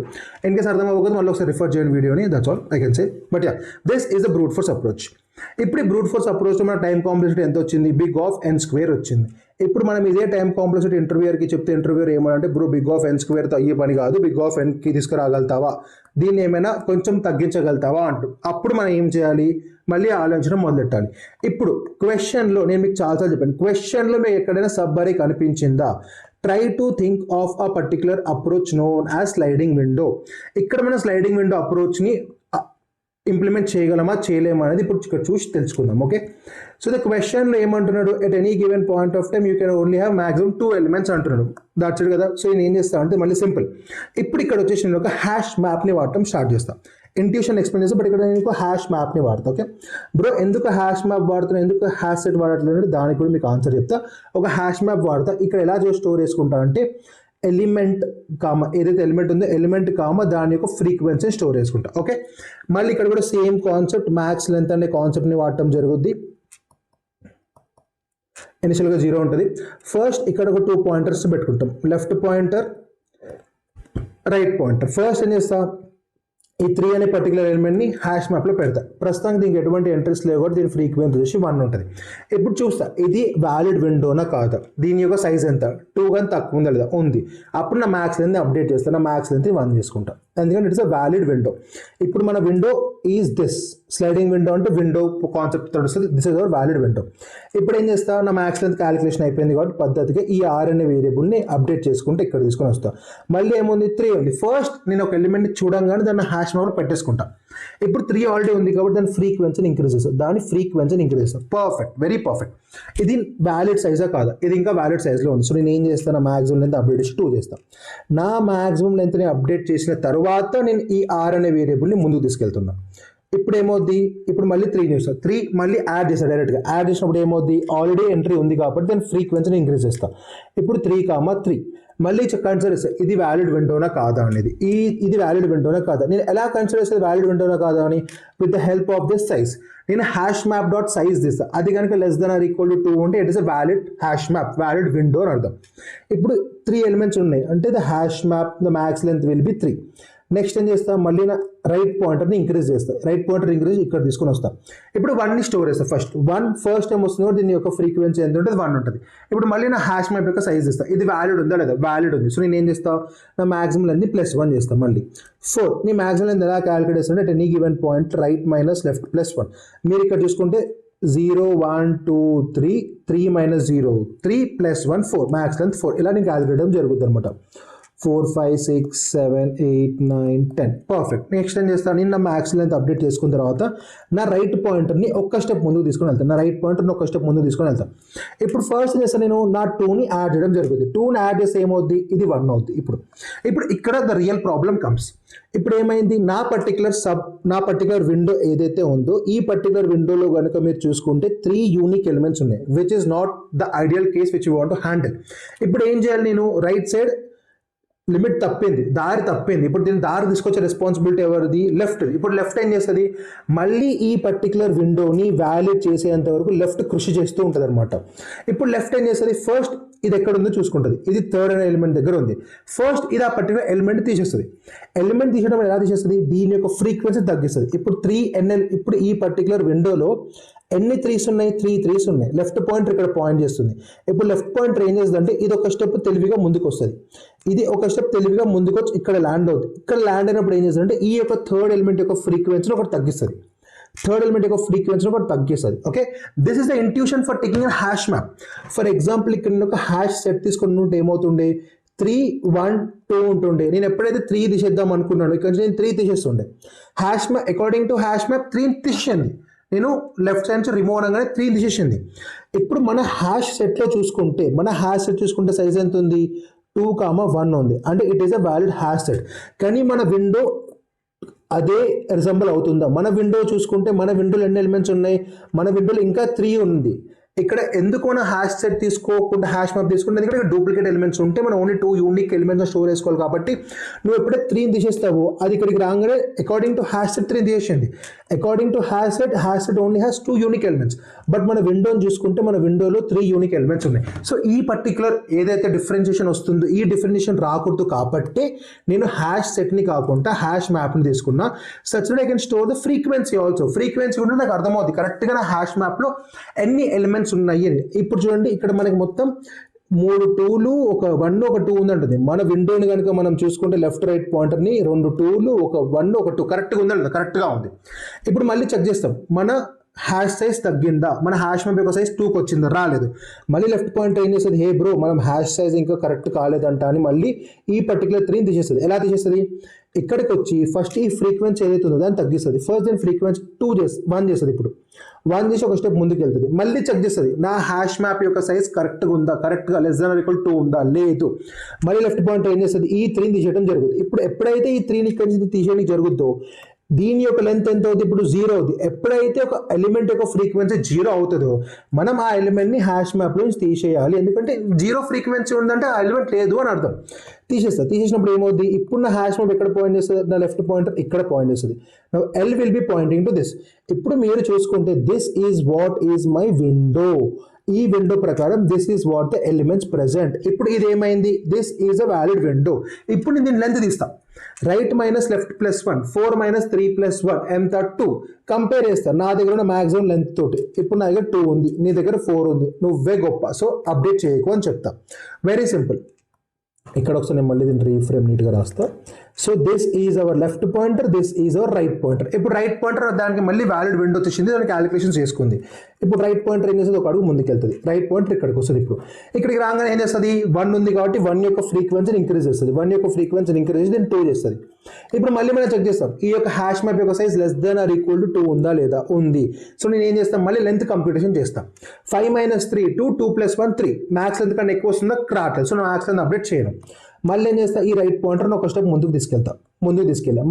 ఇన్ కేస్ అర్థం అవ్వకపోతే మళ్ళీ ఒకసారి రిఫర్ చేయండి వీడియోని, that's all I can say. But yeah this is the brute force approach. ఇప్పుడు ఈ బ్రూట్ ఫోర్స్ అప్రోచ్లో మన టైం కాంప్లెక్సిటీ ఎంత వచ్చింది? బిగ్ ఆఫ్ n స్క్వేర్ వచ్చింది. ఇప్పుడు మనం ఇదే టైం కాంప్లెక్సిటీ ఇంటర్వ్యూయర్కి చెప్తే ఇంటర్వ్యూయర్ ఏమంటే బ్రో బిగ్ ఆఫ్ n స్క్వేర్తో అయ్యే పని కాదు, బిగ్ ఆఫ్ nకి తీసుకురాగలుగుతావా, దీన్ని ఏమైనా కొంచెం తగ్గించగలుగుతావా అంటూ. అప్పుడు మనం ఏం చేయాలి? మళ్ళీ ఆలోచించడం మొదలెట్టాలి. ఇప్పుడు క్వశ్చన్లో నేను మీకు చాలాసార్లు చెప్పాను, క్వశ్చన్లో మీకు ఎక్కడైనా సబ్ అరే కనిపించిందా? Try to think of a particular approach known as sliding window. ఇక్కడ మనం స్లైడింగ్ విండో అప్రోచ్ని ఇంప్లిమెంట్ చేయగలమా చేయలేమా అనేది ఇప్పుడు ఇక్కడ చూసి తెలుసుకుందాం. ఓకే సో ద క్వశ్చన్లో ఏమంటున్నాడు, at any given point of time you can only have maximum 2 elements అంటున్నాడు. దాట్స్ ఇట్ కదా. సో నేను ఏం చేస్తాను అంటే మళ్ళీ సింపుల్, ఇప్పుడు ఇక్కడ వచ్చేసి నేను ఒక హ్యాష్ మ్యాప్ని వాడటం స్టార్ట్ చేస్తాను. ఇంట్యూషన్ ఎక్స్ప్లెయిన్ చేస్తాను, బట్ ఇక్కడ నేను హ్యాష్ మ్యాప్ని వాడతాను. ఓకే బ్రో ఎందుకు హ్యాష్ మ్యాప్ వాడుతున్నాను, ఎందుకు హ్యాష్ సెట్ వాడట్లేదు దానికి కూడా మీకు ఆన్సర్ చెప్తా. ఒక హ్యాష్ మ్యాప్ వాడతా. ఇక్కడ ఎలా స్టోర్ చేసుకుంటా అంటే ఎలిమెంట్ కామ, ఏదైతే ఎలిమెంట్ ఉందో ఎలిమెంట్ కామ దాని యొక్క ఫ్రీక్వెన్సీని స్టోర్ చేసుకుంటా. ఓకే మళ్ళీ ఇక్కడ కూడా సేమ్ కాన్సెప్ట్, మ్యాక్స్ లెంత్ అనే కాన్సెప్ట్ని వాడటం జరుగుద్ది. ఇనిషియల్గా 0 ఉంటుంది. ఫస్ట్ ఇక్కడ ఒక 2 పాయింటర్స్ పెట్టుకుంటాం, left pointer, right pointer. First ఏం చేస్తా, ఈ 3 అనే పర్టికులర్ ఎలిమెంట్ని హ్యాష్ మ్యాప్లో పెడతా. ప్రస్తుతానికి దీనికి ఎటువంటి ఎంట్రీస్ లేవు కాబట్టి దీని ఫ్రీక్వెన్సీ వచ్చి 1 ఉంటుంది. ఇప్పుడు చూస్తా ఇది వ్యాలిడ్ విండోనా కాదా, దీని యొక్క సైజ్ ఎంత, 2 కానీ తక్కువ ఉందా లేదా, ఉంది. అప్పుడు నా మ్యాక్స్ లెంత్ అప్డేట్ చేస్తాను, నా మ్యాక్స్ లెంత్ 1 చేసుకుంటా, ఎందుకంటే ఇట్స్ అ వ్యాలిడ్ విండో. ఇప్పుడు మన window is this, sliding window అంటే విండో కాన్సెప్ట్ తెలుస్తుంది, this is our valid window. ఇప్పుడు ఏం చేస్తా, నా మ్యాక్స్ లెంత్ క్యాలిక్యులేషన్ అయిపోయింది కాబట్టి పద్ధతిగా ఈ ఆర్ అనే వేరియబుల్ని అప్డేట్ చేసుకుంటే ఇక్కడ తీసుకొని వస్తా. మళ్ళీ ఏముంది, 3 ఉంది. ఫస్ట్ నేను ఒక ఎలిమెంట్ని చూడంగానే దాన్ని హ్యాష్ మ్యాప్లో పెట్టేసుకుంటా. ఇప్పుడు 3 ఆల్రెడీ ఉంది కాబట్టి దాని ఫ్రీక్వెన్సీని ఇంక్రీజ్ చేస్తాం, దాని ఫ్రీక్వెన్సీని ఇంక్రీజ్ చేస్తాం. Perfect, very perfect. ఇది వ్యాలిడ్ సైజా కాదా, ఇది ఇంకా వ్యాలిడ్ సైజ్లో ఉంది. సో నేను ఏం చేస్తాను, మ్యాక్సిమం లెంత్ అప్డేట్ చేసి 2 చేస్తాను. నా మ్యాక్సిమం లెంత్ని అప్డేట్ చేసిన తర్వాత నేను ఈ ఆర్ అనే వేరియబుల్ని ముందుకు తీసుకెళ్తున్నా. ఇప్పుడు ఏమవుద్ది, ఇప్పుడు మళ్ళీ 3 చేస్తాను, 3 మళ్ళీ యాడ్ చేస్తాను. డైరెక్ట్గా యాడ్ చేసినప్పుడు ఏమవుద్ది, ఆల్రెడీ ఎంట్రీ ఉంది కాబట్టి దాని ఫ్రీక్వెన్సీని ఇంక్రీజ్ చేస్తాను. ఇప్పుడు 3, మళ్ళీ కన్సిడర్ చేస్తాను ఇది వ్యాలిడ్ విండోనా కాదా అనేది, ఇది వ్యాలిడ్ విండోనా కాదా. నేను ఎలా కన్సిడర్ చేస్తే వ్యాలిడ్ విండోనా కాదా అని, with the help of this size నేను హ్యాష్ మ్యాప్ డాట్ సైజ్ తీస్తాను. అది కనుక less than or equal to 2 ఉంటే it is a valid hash map, valid window అని అర్థం. ఇప్పుడు 3 ఎలిమెంట్స్ ఉన్నాయి అంటే the hash map the max length will be 3. Next ఏం చేస్తా, మళ్ళీ నా రైట్ పాయింటర్ని ఇంక్రీజ్ చేస్తా, రైట్ పాయింటర్ ఇంక్రీజ్ ఇక్కడ తీసుకొని వస్తాం. ఇప్పుడు 1ని స్టోర్ చేస్తాను. ఫస్ట్ టైం వస్తుంది దీని యొక్క ఫ్రీక్వెన్సీ ఎంత ఉంటుంది, 1 ఉంటుంది. ఇప్పుడు మళ్ళీ నా హ్యాష్ మ్యాప్ యొక్క సైజ్ ఇస్తాను, ఇది వ్యాలిడ్ ఉందా లేదా, వ్యాలిడ్ ఉంది. సో నేను ఏం చేస్తాను, నా మ్యాక్సిమం లెంత్ +1 చేస్తాను. మళ్ళీ 4 నీ మ్యాక్సిమం లెంత్ ఎలా క్యాలిక్యులేట్ చేస్తాను అంటే any given point right minus left +1. మీరు ఇక్కడ చూసుకుంటే 0 1 2 3 3 - 0 3 +1 4 మ్యాక్స్ లెంత్ 4 ఇలా నేను క్యాలిక్యులేట్ చేయడం జరుగుతుంది అనమాట. 4 5 6 7 8 9 10 పర్ఫెక్ట్. నెక్స్ట్ ఏం చేస్తాను, నేను నా మ్యాక్స్ లెంత్ అప్డేట్ చేసుకున్న తర్వాత నా రైట్ పాయింటర్ని ఒక్క స్టెప్ ముందుకు తీసుకొని వెళ్తాను, ఇప్పుడు ఫస్ట్ ఏం చేస్తాను, నేను నా 2ని యాడ్ చేయడం జరుగుతుంది. 2ని యాడ్ చేస్తే ఏమవుద్ది, ఇది 1 అవుద్ది. ఇప్పుడు ఇక్కడ ద రియల్ ప్రాబ్లం కమ్స్. ఇప్పుడు ఏమైంది, నా పర్టికులర్ విండో ఏదైతే ఉందో ఈ పర్టికులర్ విండోలో కనుక మీరు చూసుకుంటే 3 యూనిక్ ఎలిమెంట్స్ ఉన్నాయి, which is not the ideal case which you want to handle. ఇప్పుడు ఏం చేయాలి, నేను రైట్ సైడ్ లిమిట్ తప్పింది, దారి తప్పింది. ఇప్పుడు దీన్ని దారి తీసుకొచ్చే రెస్పాన్సిబిలిటీ ఎవరిది? లెఫ్ట్. ఇప్పుడు లెఫ్ట్ ఏం చేస్తుంది? మళ్ళీ ఈ పర్టికులర్ విండోని వ్యాలిడ్ చేసేంత వరకు లెఫ్ట్ కృషి చేస్తూ ఉంటుంది అనమాట. ఇప్పుడు లెఫ్ట్ ఏం చేస్తుంది? ఫస్ట్ ఇది ఎక్కడ ఉందో చూసుకుంటుంది. ఇది థర్డ్ అనే ఎలిమెంట్ దగ్గర ఉంది. ఫస్ట్ ఇది ఆ పర్టికులర్ ఎలిమెంట్ తీసేస్తుంది. ఎలిమెంట్ తీసేయడం ఎలా తీసేస్తుంది? దీని యొక్క ఫ్రీక్వెన్సీ తగ్గిస్తుంది. ఇప్పుడు 3NL, ఇప్పుడు ఈ పర్టికులర్ విండోలో ఎన్ని 3s ఉన్నాయి? 3 3s ఉన్నాయి. లెఫ్ట్ పాయింటర్ ఇక్కడ పాయింట్ చేస్తుంది. ఇప్పుడు లెఫ్ట్ పాయింటర్ ఏం చేస్తుంది అంటే ఇది ఒక స్టెప్ తెలివిగా ముందుకు వస్తుంది, ఇది ఒక స్టెప్ తెలివిగా ముందుకు వచ్చి ఇక్కడ ల్యాండ్ అవుతుంది. ఇక్కడ ల్యాండ్ అయినప్పుడు ఏం చేస్తుంది అంటే ఈ యొక్క థర్డ్ ఎలిమెంట్ యొక్క ఫ్రీక్వెన్సీని ఒకటి తగ్గిస్తుంది. థర్డ్ ఎలిమెంట్ యొక్క ఫ్రీక్వెన్సీ ఒకటి తగ్గిస్తుంది. Okay, this is the intuition for taking a hash map. For example ఇక్కడ నేను ఒక హ్యాష్ సెట్ తీసుకుని ఉంటే ఏమవుతుండే? 3 1 2 ఉంటుండే. నేను ఎప్పుడైతే 3 తీసేద్దాం అనుకున్నాను ఇక్కడ నేను 3 తీసేస్తుండే. Hash map according to hash map 3 తీసేసింది. నేను లెఫ్ట్ సైడ్ నుంచి రిమూవ్ అనగానే 3 తీసేసింది. ఇప్పుడు మన హ్యాష్ సెట్లో చూసుకుంటే, మన హ్యాష్ సెట్ చూసుకుంటే సైజ్ ఎంత ఉంది? 2,1 ఉంది. అంటే it is a valid hash set. కానీ మన విండో అదే రిజంబుల్ అవుతుందా? మన విండో చూసుకుంటే మన విండోలో ఎన్ని ఎలిమెంట్స్ ఉన్నాయి? మన విండోలో ఇంకా 3 ఉంది. ఇక్కడ ఎందుకు మన హ్యాష్ సెట్ తీసుకోకుండా హ్యాష్ మ్యాప్ తీసుకుంటే ఎందుకంటే ఇక్కడ డూప్లికేట్ ఎలిమెంట్స్ ఉంటే మనం ఓన్లీ 2 యూనిక్ ఎలిమెంట్స్ స్టోర్ చేసుకోవాలి. కాబట్టి నువ్వు ఎప్పుడైతే 3 తీసేస్తావో అది ఇక్కడికి రాగానే అకార్డింగ్ టు హ్యాష్ సెట్ 3 తీసేయండి. According to hash set only has 2 unique elements. But మన విండోని చూసుకుంటే మన విండోలో 3 యూనిక్ ఎలిమెంట్స్ ఉన్నాయి. సో ఈ పర్టికులర్ ఏదైతే డిఫరెన్షియేషన్ వస్తుందో ఈ డిఫరెన్షియేషన్ రాకూడదు కాబట్టి నేను హ్యాష్ సెట్ని కాకుండా హ్యాష్ మ్యాప్ని తీసుకున్నా. Such that I can store the frequency also. Frequency కూడా నాకు అర్థమవుతుంది కరెక్ట్గా నా హ్యాష్ మ్యాప్లో ఎన్ని ఎలిమెంట్స్ ఉన్నాయి. ఇప్పుడు చూడండి ఇక్కడ మనకి మొత్తం 3 2లు ఒక 1 ఒక 2 ఉందంటుంది. మన విండోని కనుక మనం చూసుకుంటే లెఫ్ట్ రైట్ పాయింటర్ని 2 2లు ఒక 1 ఒక 2 కరెక్ట్గా ఉందండి, కరెక్ట్గా ఉంది. ఇప్పుడు మళ్ళీ చెక్ చేస్తాం మన హ్యాష్ సైజ్ తగ్గిందా, మన హ్యాష్ మ్యాప్ యొక్క సైజ్ 2కి వచ్చిందా? రాలేదు. మళ్ళీ లెఫ్ట్ పాయింట్ ఏం చేస్తుంది? హే బ్రో మనం హ్యాష్ సైజ్ ఇంకా కరెక్ట్ కాలేదంట అని మళ్ళీ ఈ పర్టికులర్ 3ని తీసేస్తుంది. ఎలా తీసేస్తుంది? ఇక్కడికి వచ్చి ఫస్ట్ ఈ ఫ్రీక్వెన్సీ ఏదైతే ఉందో దాన్ని తగ్గిస్తుంది. ఫస్ట్ దీని ఫ్రీక్వెన్సీ 1 చేస్తుంది. ఇప్పుడు 1 చేసి ఒక స్టెప్ ముందుకు వెళ్తుంది. మళ్ళీ చెక్ చేస్తుంది నా హ్యాష్ మ్యాప్ యొక్క సైజ్ కరెక్ట్గా ఉందా, కరెక్ట్గా <2 ఉందా, లేదు. మళ్ళీ లెఫ్ట్ పాయింట్ ఏం చేస్తుంది? ఈ 3ని తీసేయడం జరుగుతుంది. ఇప్పుడు ఎప్పుడైతే ఈ 3ని ఇక్కడి నుంచి తీసేయడం జరుగుతుందో దీని యొక్క లెంత్ ఎంత అవుతుంది? ఇప్పుడు 0 అవుతుంది. ఎప్పుడైతే ఒక ఎలిమెంట్ యొక్క ఫ్రీక్వెన్సీ 0 అవుతుందో మనం ఆ ఎలిమెంట్ని హ్యాష్ మ్యాప్ నుంచి తీసేయాలి. ఎందుకంటే 0 ఫ్రీక్వెన్సీ ఉందంటే ఆ ఎలిమెంట్ లేదు అని అర్థం. తీసేసినప్పుడు ఏమవుతుంది? ఇప్పుడు నా హ్యాష్ మ్యాప్ ఎక్కడ పాయింట్ చేస్తుంది? నా లెఫ్ట్ పాయింటర్ ఇక్కడ పాయింట్ చేస్తుంది. నా L will be pointing to this. ఇప్పుడు మీరు చూసుకుంటే this is what is my window. ఈ విండో ప్రకారం this is what the elements present. ఇప్పుడు ఇది ఏమైంది? This is a valid window. ఇప్పుడు నేను దీని లెంత్ తీస్తా. Right minus left plus 1, 4 minus 3 plus 1 ఎంత? 2. కంపేర్ చేస్తా నా దగ్గర ఉన్న మ్యాక్సిమం లెంత్ తోటి. ఇప్పుడు నా దగ్గర 2 ఉంది, నీ దగ్గర 4 ఉంది, నువ్వే గొప్ప. సో అప్డేట్ చేయకు అని చెప్తా. Very simple. ఇక్కడ ఒకసారి నేను మళ్ళీ దీన్ని రీఫ్రేమ్ నీట్గా రాస్తా. So this is our left pointer, this is our right pointer. ఇప్పుడు రైట్ పాయింటర్ దానికి మళ్ళీ వ్యాలిడ్ విండో తెచ్చింది, దానికి క్యాలిక్యులేషన్ చేసుకుంది. ఇప్పుడు రైట్ పాయింటర్ ఏం చేస్తుంది? ఒక అడుగు ముందుకు వెళ్తుంది. రైట్ పాయింటర్ ఇక్కడికి వస్తుంది. ఇప్పుడు ఇక్కడికి రాగానే ఏం చేస్తుంది? 1 ఉంది కాబట్టి 1 యొక్క ఫ్రీక్వెన్సీని ఇంక్రీజ్ చేస్తుంది. 1 యొక్క ఫ్రీక్వెన్సీని ఇంక్రీజ్ చేసి దీన్ని 2 చేస్తుంది. ఇప్పుడు మళ్ళీ మనం చెక్ చేస్తాం ఈ యొక్క హ్యాష్ మ్యాప్ యొక్క సైజ్ <= 2 ఉందా లేదా? ఉంది. సో నేను ఏం చేస్తాను? మళ్ళీ లెంత్ కంప్యూటేషన్ చేస్తాను. 5 మైనస్ 3 2, 2 ప్లస్ 1 3. మ్యాక్స్ లెంత్ కన్నా ఎక్కువ వస్తుందా? రావట్లేదు. సో నా మ్యాక్స్ లెంత్ అప్డేట్ చేయను. మళ్ళీ ఏం చేస్తా? ఈ రైట్ పాయింటర్ని ఒక స్టెప్ ముందుకు తీసుకెళ్తా.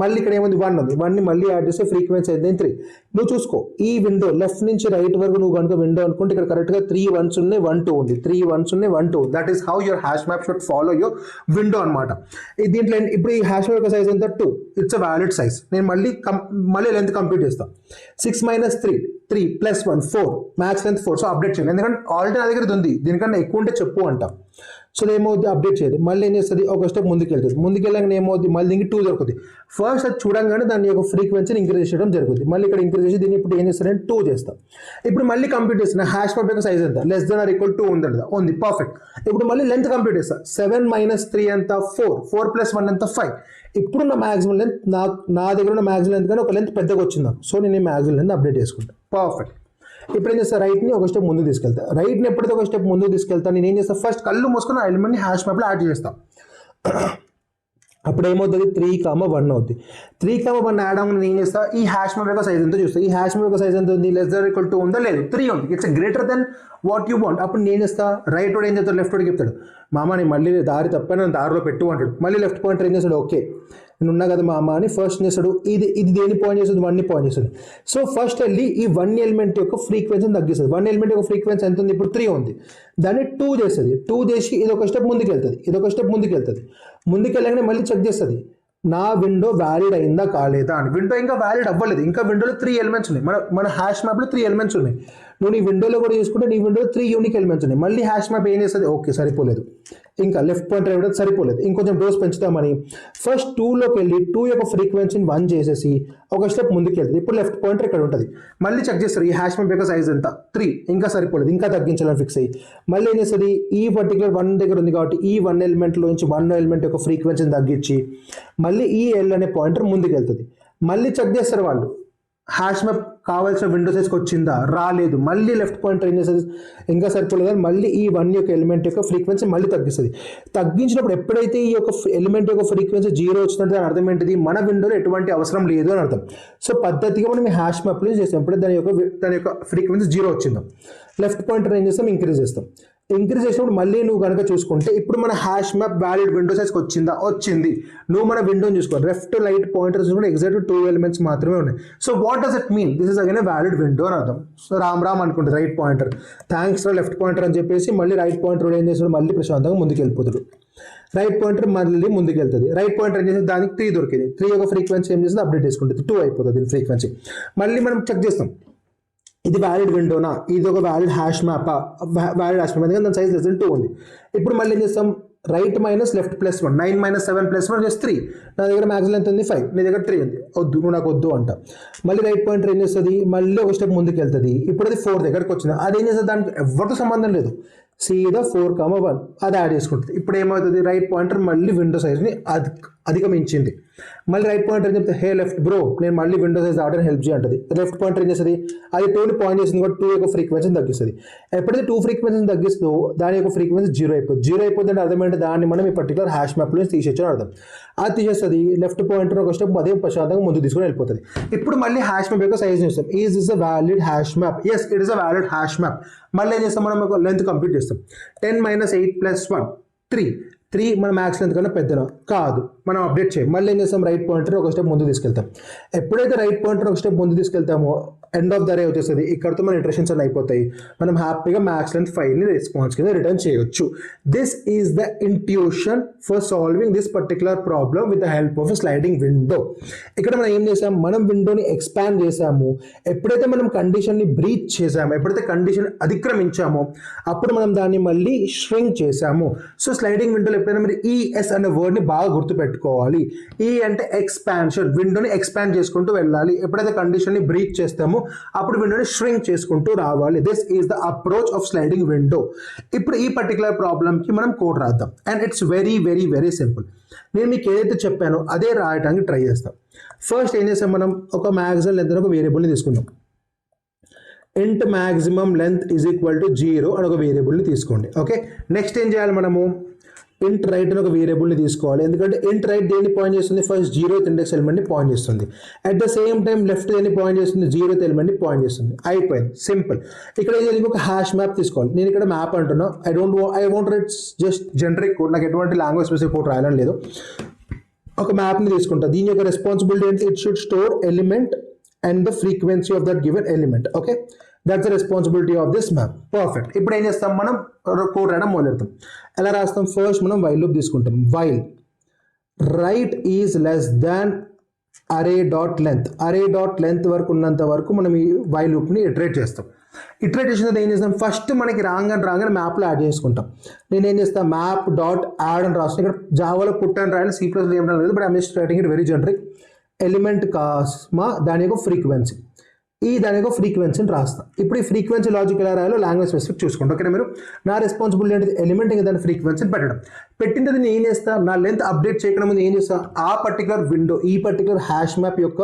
మళ్ళీ ఇక్కడ ఏముంది? 1 ఉంది. 1ని మళ్ళీ యాడ్ చేస్తే ఫ్రీక్వెన్సీ అయితే 3. నువ్వు చూసుకో ఈ విండో లెఫ్ట్ నుంచి రైట్ వరకు నువ్వు కనుక విండో అనుకుంటే ఇక్కడ కరెక్ట్గా 3 1s ఉన్నాయి, 1 2 ఉంది. 3 1s ఉన్నాయి, 1 2. That is how your hash map should follow your window అనమాట. దీంట్లో ఇప్పుడు ఈ హ్యాష్ మ్యాప్ యొక్క సైజ్ ఎంత? 2. It's a valid size. నేను మళ్ళీ లెంత్ కంప్లీట్ చేస్తాను. 6 minus 3 3 plus 1 4. Max length 4. So update చేయాలి. ఎందుకంటే ఆల్రెడీ నా దగ్గర ఇది ఉంది, దీనికన్నా ఎక్కువ ఉంటే చెప్పు అంటాం. సో ఏమవుతుంది? అప్డేట్ చేయదు. మళ్ళీ ఏం చేస్తుంది? ఒక స్టెప్ ముందుకు వెళ్తుంది. ముందుకెళ్ళగానే ఏమవుతుంది? మళ్ళీ దీనికి 2 దొరుకుతుంది. ఫస్ట్ అది చూడంగానే దాని యొక్క ఫ్రీక్వెన్సీని ఇంక్రీజ్ చేయడం జరుగుతుంది. మళ్ళీ ఇక్కడ ఇంక్రీజ్ చేసి దీన్ని ఇప్పుడు ఏం చేస్తారంటే 2 చేస్తాం. ఇప్పుడు మళ్ళీ కంప్లీట్ చేస్తాను. హ్యాష్ మ్యాప్ యొక్క సైజ్ ఎంత? <2 ఉందండి. ఉంది. పర్ఫెక్ట్. ఇప్పుడు మళ్ళీ లెంత్ కంప్లీట్ చేస్తాను. 7 మైనస్ 3 ఎంత? 4. 4 ప్లస్ 1 ఎంత? 5. ఇప్పుడు నా మ్యాక్సిమం లెంత్ నా దగ్గర ఉన్న మ్యాక్సిమం లెంత్ కానీ ఒక లెంత్ పెద్దగా వచ్చింది. సో నేను ఈ మ్యాక్సిమం లెంత్ అప్డేట్ చేసుకుంటాను. పర్ఫెక్ట్. ఇప్పుడు ఏం చేస్తా? రైట్ని ఒక స్టెప్ ముందు తీసుకెళ్తా. రైట్ని ఎప్పుడైతే ఒక స్టెప్ ముందు తీసుకెళ్తాను నేను ఏం చేస్తాను? ఫస్ట్ కళ్ళు మూసుకొని ఆ ఎలిమెంట్ని హ్యాష్ మ్యాప్లో యాడ్ చేస్తాను. అప్పుడు ఏమవుతుంది? 3, 1 అవుతుంది. 3, 1 యాడ్ అవ్వగానే నేను ఏం చేస్తా? ఈ హ్యాష్ మ్యాప్ యొక్క సైజ్ ఎంతో చూస్తా. ఈ హ్యాష్ మ్యాప్ యొక్క సైజ్ ఎంత ఉంది? <= ఉందా? లేదు. 3 ఉంది. It's greater than what you want. అప్పుడు నేను చేస్తా? రైట్ వాడు ఏం చెప్తాడు? లెఫ్ట్ వాడికి చెప్తాడు మామ నేను మళ్ళీ దారి తప్పాను, నన్ను దారిలో పెట్టు అంటాడు. మళ్ళీ లెఫ్ట్ పాయింటర్ ఏం చేస్తాడు? ఓకే నేను ఉన్నా కదా మా అమ్మ అని ఫస్ట్ చేస్తాడు. ఇది దేని పాయింట్ చేస్తుంది? 1ని పాయింట్ చేస్తుంది. సో ఫస్ట్ వెళ్ళి ఈ 1 ఎలిమెంట్ యొక్క ఫ్రీక్వెన్సీని తగ్గిస్తుంది. 1 ఎలిమెంట్ యొక్క ఫ్రీక్వెన్సీ ఎంత ఉంది? ఇప్పుడు 3 ఉంది. దాన్ని 2 చేస్తుంది. 2 చేసి ఇది ఒక స్టెప్ ముందుకు వెళ్తుంది. ముందుకెళ్ళగానే మళ్ళీ చెక్ చేస్తుంది నా విండో వ్యాలిడ్ అయిందా కాలేదా అని. విండో ఇంకా వ్యాలిడ్ అవ్వలేదు, ఇంకా విండోలో 3 ఎలిమెంట్స్ ఉన్నాయి. మన హ్యాష్ మ్యాప్లో 3 ఎలిమెంట్స్ ఉన్నాయి. నువ్వు నీ విండోలో కూడా చూసుకుంటే నీ విండోలో 3 యూనిక్ ఎలిమెంట్స్ ఉన్నాయి. మళ్ళీ హ్యాష్ మ్యాప్ ఏం చేస్తుంది, ఓకే సరిపోలేదు, ఇంకా లెఫ్ట్ పాయింటర్ ఇవ్వడం సరిపోలేదు, ఇంకొంచెం డోస్ పెంచుతామని ఫస్ట్ 2లోకి వెళ్ళి 2 యొక్క ఫ్రీక్వెన్సీని 1 చేసేసి ఒక స్టెప్ ముందుకు వెళ్తుంది. ఇప్పుడు లెఫ్ట్ పాయింటర్ ఇక్కడ ఉంటుంది, మళ్ళీ చెక్ చేస్తారు ఈ హ్యాష్ మ్యాప్ యొక్క సైజ్ ఎంత 3, ఇంకా సరిపోలేదు, ఇంకా తగ్గించాలని ఫిక్స్ అయ్యి మళ్ళీ ఏం చేస్తుంది ఈ పర్టికులర్ 1 దగ్గర ఉంది కాబట్టి ఈ 1 ఎలిమెంట్లో నుంచి 1 ఎలిమెంట్ యొక్క ఫ్రీక్వెన్సీని తగ్గించి మళ్ళీ ఈ ఎల్ అనే పాయింటర్ ముందుకు వెళ్తుంది. మళ్ళీ చెక్ చేస్తారు వాళ్ళు హ్యాష్ మ్యాప్ కావాల్సిన విండో సైజ్కి వచ్చిందా రాలేదు, మళ్ళీ లెఫ్ట్ పాయింటర్ ఏం చేస్తుంది ఇంకా సరిపోలేదు, మళ్ళీ ఈ 1 యొక్క ఎలిమెంట్ యొక్క ఫ్రీక్వెన్సీ మళ్ళీ తగ్గిస్తుంది. తగ్గించినప్పుడు ఎప్పుడైతే ఈ యొక్క ఎలిమెంట్ యొక్క ఫ్రీక్వెన్సీ 0 వచ్చినట్టు దాని అర్థం ఏంటిది, మన విండోలో ఎటువంటి అవసరం లేదు అని అర్థం. సో పద్ధతిగా మనం హ్యాష్ మ్యాప్లో చేస్తాం. ఎప్పుడైతే దాని యొక్క ఫ్రీక్వెన్సీ 0 వచ్చిందో లెఫ్ట్ పాయింటర్ ఏం చేస్తాం ఇంక్రీజ్ చేస్తాం. ఇంక్రీజ్ చేసినప్పుడు మళ్ళీ నువ్వు కనుక చూసుకుంటే ఇప్పుడు మన హ్యాష్ మ్యాప్ వ్యాలిడ్ విండో సైజ్కి వచ్చిందా, వచ్చింది. నువ్వు మన విండోని చూసుకో, లెఫ్ట్ రైట్ పాయింటర్స్ కూడా ఎగ్జాక్ట్ 2 ఎలిమెంట్స్ మాత్రమే ఉన్నాయి. So what does it mean, this is again valid window అని అర్థం. సో రామ్ అనుకుంటుంది right pointer, thanks left pointer అని చెప్పేసి మళ్ళీ రైట్ పాయింటర్ ఏం చేస్తాడు మళ్ళీ ప్రశాంతంగా ముందుకు వెళ్ళిపోతాడు. రైట్ పాయింటర్ మళ్ళీ ముందుకు వెళ్తుంది. రైట్ పాయింటర్ ఏం చేస్తుంది దానికి 3 దొరికింది, 3 యొక్క ఫ్రీక్వెన్సీ ఏం చేస్తుంది అప్డేట్ చేసుకుంటుంది, 2 అయిపోతుంది ఫ్రీక్వెన్సీ. మళ్ళీ మనం చెక్ చేస్తాం ఇది వ్యాలిడ్ విండోనా, ఇది ఒక వ్యాలిడ్ హ్యాష్ మ్యాపా, వ్యాలిడ్ హ్యాష్ మ్యాప్ ఎందుకంటే దాని సైజ్ లెస్ దెన్ 2 ఉంది. ఇప్పుడు మళ్ళీ ఏం చేస్తాం right minus left plus 1, 9 minus 7 plus 1 3. నా దగ్గర మ్యాక్సిమం ఎంత ఉంది 5, నీ దగ్గర 3 ఉంది, వద్దు నువ్వు నాకు వద్దు అంట. మళ్ళీ రైట్ పాయింటర్ ఏం చేస్తుంది మళ్ళీ ఒక స్టెప్ ముందుకు వెళ్తుంది. ఇప్పుడు అది 4 దగ్గరకు వచ్చింది, అది ఏం చేస్తుంది దానికి ఎవరితో సంబంధం లేదు, సీదా 4,1 అది యాడ్ చేసుకుంటుంది. ఇప్పుడు ఏమవుతుంది రైట్ పాయింటర్ మళ్ళీ విండో సైజ్ని అధిగమించింది. మళ్ళీ రైట్ పాయింటర్ ఏం చెప్తే హే లెఫ్ట్ బ్రో నేను మళ్ళీ విండో సైజ్ ఆర్డర్ హెల్ప్ చేయంటుంది. లెఫ్ట్ పాయింటర్ ఏం చేస్తుంది అది 2ని పాయింట్ చేసింది కూడా 2 యొక్క ఫ్రీక్వెన్సీని తగ్గిస్తుంది. ఎప్పుడైతే 2 ఫ్రీక్వెన్సీని తగ్గిస్తుందో దాని యొక్క ఫ్రీక్వెన్సీ 0 అయిపోతుంది. 0 అయిపోతుంది అంటే అర్థం ఏంటి, దాన్ని మనం ఈ పర్టికులర్ హ్యాష్ మ్యాప్లో తీసేయచ్చని అర్థం. అది తీసేస్తుంది, లెఫ్ట్ పాయింటర్ ఒక స్టెప్ అదే ప్రశాంతంగా ముందు తీసుకొని వెళ్ళిపోతుంది. ఇప్పుడు మళ్ళీ హ్యాష్ మ్యాప్ యొక్క సైజ్ చూస్తాం, is is a valid hash map, yes it is a valid hash map. మళ్ళీ ఏం చేస్తాం మనం ఒక లెంత్ కంప్లీట్ చేస్తాం. 10 మైనస్ 8 ప్లస్ 1 3 మన మ్యాక్స్ లెంత్ కన్నా పెద్దనా కాదు, మనం అప్డేట్ చేయం. మళ్ళీ ఏం చేస్తాం రైట్ పాయింటర్ ఒక స్టెప్ ముందు తీసుకెళ్తాం. ఎప్పుడైతే రైట్ పాయింటర్ ఒక స్టెప్ ముందు తీసుకెళ్తామో ఎండ్ ఆఫ్ ద రే వచ్చేస్తుంది, ఇక్కడతో మన ఇటరేషన్స్ అన్నీ అయిపోతాయి. మనం హ్యాపీగా మ్యాక్స్ లెంత్ 5ని రెస్పాన్స్ కింద రిటర్న్ చేయొచ్చు. This is the intuition for solving this particular problem with the help of sliding window. ఇక్కడ మనం ఏం చేసాం, మనం విండోని ఎక్స్పాండ్ చేసాము. ఎప్పుడైతే మనం కండిషన్ని బ్రీచ్ చేసామో, ఎప్పుడైతే కండిషన్ అతిక్రమించామో అప్పుడు మనం దాన్ని మళ్ళీ ష్రింక్ చేసాము. సో స్లైడింగ్ విండోలో ఎప్పుడైనా మీరు ఈఎస్ అనే వర్డ్ని బాగా గుర్తుపెట్టుకోవాలి. ఈ అంటే ఎక్స్పాన్షన్, విండోని ఎక్స్పాండ్ చేసుకుంటూ వెళ్ళాలి. ఎప్పుడైతే కండిషన్ని బ్రీచ్ చేస్తామో అప్పుడు విండోని ష్రింక్ చేసుకుంటూ రావాలి. This is the approach of sliding window. ఇప్పుడు ఈ పర్టికులర్ ప్రాబ్లమ్కి మనం కోడ్ రాద్దాం and it's very very very simple. నేను మీకు ఏదైతే చెప్పానో అదే రాయడానికి ట్రై చేస్తాం. ఫస్ట్ ఏం చేస్తాం, మనం ఒక మ్యాక్సిమం లెంత్ అని ఒక వేరియబుల్ని తీసుకుందాం. ఇంట్ maximum length is equal to 0 అని ఒక వేరియబుల్ని తీసుకోండి. ఓకే, నెక్స్ట్ ఏం చేయాలి మనము ఇంట్ రైట్ అని ఒక వేరియబుల్ని తీసుకోవాలి. ఎందుకంటే ఇంట్ రైట్ దేన్ని పాయింట్ చేస్తుంది, ఫస్ట్ 0th ఇండెక్స్ ఎలిమెంట్ని పాయింట్ చేస్తుంది. At the same time left దేన్ని పాయింట్ చేస్తుంది, 0th ఎలిమెంట్ని పాయింట్ చేస్తుంది. అయిపోయింది, సింపుల్. ఇక్కడ ఏం చేయాలి, ఒక హ్యాష్ మ్యాప్ తీసుకోవాలి. నేను ఇక్కడ మ్యాప్ అంటున్నా, I want it's just generic code, నాకు ఎటువంటి లాంగ్వేజ్ స్పెసిఫిక్ కోడ్ రాయాలని లేదు. ఒక మ్యాప్ని తీసుకుంటా, దీని యొక్క రెస్పాన్సిబిలిటీ ఏంటి, it should store element and the frequency of that given element. Okay, that's the responsibility of this map. Perfect. ఇప్పుడు ఏం చేస్తాం, మనం కోడ్ రాయడం మొదలెడతాం. ఎలా రాస్తాం, ఫస్ట్ మనం వైల్ లూప్ తీసుకుంటాం. While right is less than అరే డాట్ లెంత్, అరే డాట్ లెంత్ వరకు ఉన్నంత వరకు మనం ఈ వైల్ లూప్ని ఇటరేట్ చేస్తాం. ఇటరేట్ చేసిన తర్వాత ఏం చేస్తాం, ఫస్ట్ మనకి రాగానే మ్యాప్లో యాడ్ చేసుకుంటాం. నేను ఏం చేస్తాను, మ్యాప్ డాట్ యాడ్ అని రాస్తాను. ఇక్కడ జావాలో పుట్ అని రాయాలి, C++ ఏం రాలేదు, but I'm just writing it very generic. Element comma దాని యొక్క ఫ్రీక్వెన్సీ, దాని యొక్క ఫ్రీక్వెన్సీని రాస్తాం. ఇప్పుడు ఈ ఫ్రీక్వెన్సీ లాజిక్ ఎలా రాయాలో లాంగ్వేజ్ స్పెసిఫిక్ చూసుకోండి. ఓకే, మీరు నా రెస్పాన్సిబిలిటీ ఏంటి, ఎలిమెంట్ ఇంకా దాని ఫ్రీక్వెన్సీని పెట్టడం. పెట్టినది నేను ఏం చేస్తాను, నా లెంత్ అప్డేట్ చేయకుండా ముందు ఏం చేస్తాను, ఆ పర్టికులర్ విండో ఈ పర్టికులర్ హ్యాష్ మ్యాప్ యొక్క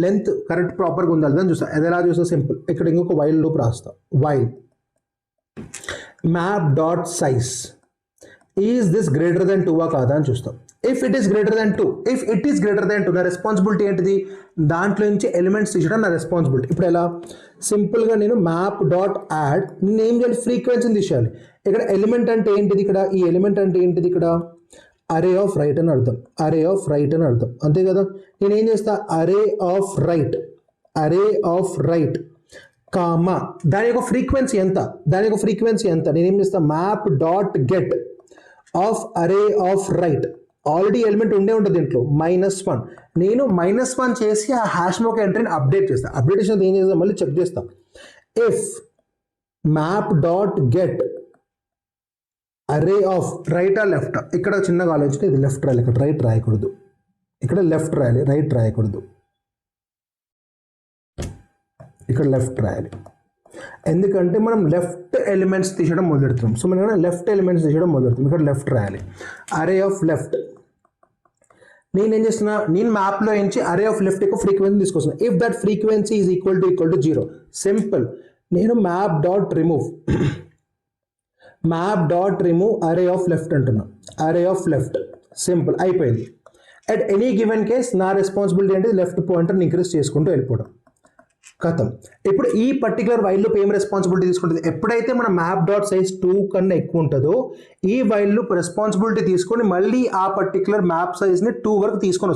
లెంత్ కరెక్ట్ ప్రాపర్గా ఉండాలి అని చూస్తాను. అది ఎలా చూస్తా, సింపుల్. ఇక్కడ ఇంకొక వైల్ లూప్ రాస్తాం. While map dot size is this greater than 2 కాదా అని చూస్తాం. If it is greater than 2, if it is greater than 2 నా రెస్పాన్సిబిలిటీ ఏంటిది, దాంట్లో నుంచి ఎలిమెంట్స్ తీసడం నా రెస్పాన్సిబిలిటీ. ఇప్పుడు ఎలా, సింపుల్గా నేను మ్యాప్ డాట్ యాడ్, నేను ఏం చేయాలి, ఫ్రీక్వెన్సీని తీసేయాలి. ఇక్కడ ఎలిమెంట్ అంటే ఏంటిది, ఇక్కడ ఈ ఎలిమెంట్ అంటే ఏంటిది, ఇక్కడ అరే ఆఫ్ రైట్ అని అర్థం, అరే ఆఫ్ రైట్ అని అర్థం, అంతే కదా. నేను ఏం చేస్తా, అరే ఆఫ్ రైట్, అరే ఆఫ్ రైట్ కామా దాని యొక్క ఫ్రీక్వెన్సీ ఎంత, దాని యొక్క ఫ్రీక్వెన్సీ ఎంత, నేను ఏం చేస్తా, మ్యాప్ డాట్ గెట్ ఆఫ్ అరే ఆఫ్ రైట్, ఆల్రెడీ ఎలిమెంట్ ఉండే ఉంటుంది దీంట్లో -1. నేను -1 చేసి ఆ హ్యాష్ ఒక ఎంట్రీని అప్డేట్ చేస్తాను. అప్డేట్ చేసినది ఏం చేస్తాను మళ్ళీ చెక్ చేస్తాం. ఇఫ్ మ్యాప్ డాట్ గెట్ అరే ఆఫ్ రైట్ ఆ లెఫ్ట్, ఇక్కడ చిన్నగా ఆలోచించి ఇది లెఫ్ట్ రాయాలి, ఇక్కడ రైట్ రాయకూడదు, ఇక్కడ లెఫ్ట్ రాయాలి, రైట్ రాయకూడదు, ఇక్కడ లెఫ్ట్ రాయాలి. ఎందుకంటే మనం లెఫ్ట్ ఎలిమెంట్స్ తీసేయడం మొదలెడుతున్నాం. సో మనం లెఫ్ట్ ఎలిమెంట్స్ తీసేయడం మొదలెడుతున్నాం. ఇక్కడ లెఫ్ట్ రాయాలి, అరే ఆఫ్ లెఫ్ట్. నేనేం చేస్తున్నా, నేను మ్యాప్లో నుంచి అరే ఆఫ్ లెఫ్ట్ యొక్క ఫ్రీక్వెన్సీ తీసుకొస్తున్నా. If that frequency is equal to 0, simple. నేను map dot remove array of left అంటున్నా. అరే ఆఫ్ లెఫ్ట్ సింపుల్ అయిపోయింది. అట్ ఎనీ గివెన్ కేస్ నా రెస్పాన్సిబిలిటీ అంటే లెఫ్ట్ పాయింటర్ని ఇంక్రీజ్ చేసుకుంటూ వెళ్ళిపోవడం. కథం. ఇప్పుడు ఈ పర్టికులర్ వైల్ లూప్ ఏం రెస్పాన్సిబిలిటీ తీసుకుంటుంది, ఎప్పుడైతే మన మ్యాప్ డాట్ సైజ్ 2 కన్నా ఎక్కువ ఉంటుందో ఈ వైల్ లూప్ రెస్పాన్సిబిలిటీ తీసుకొని మళ్ళీ ఆ పర్టికులర్ మ్యాప్ సైజ్ని 2 వరకు తీసుకొని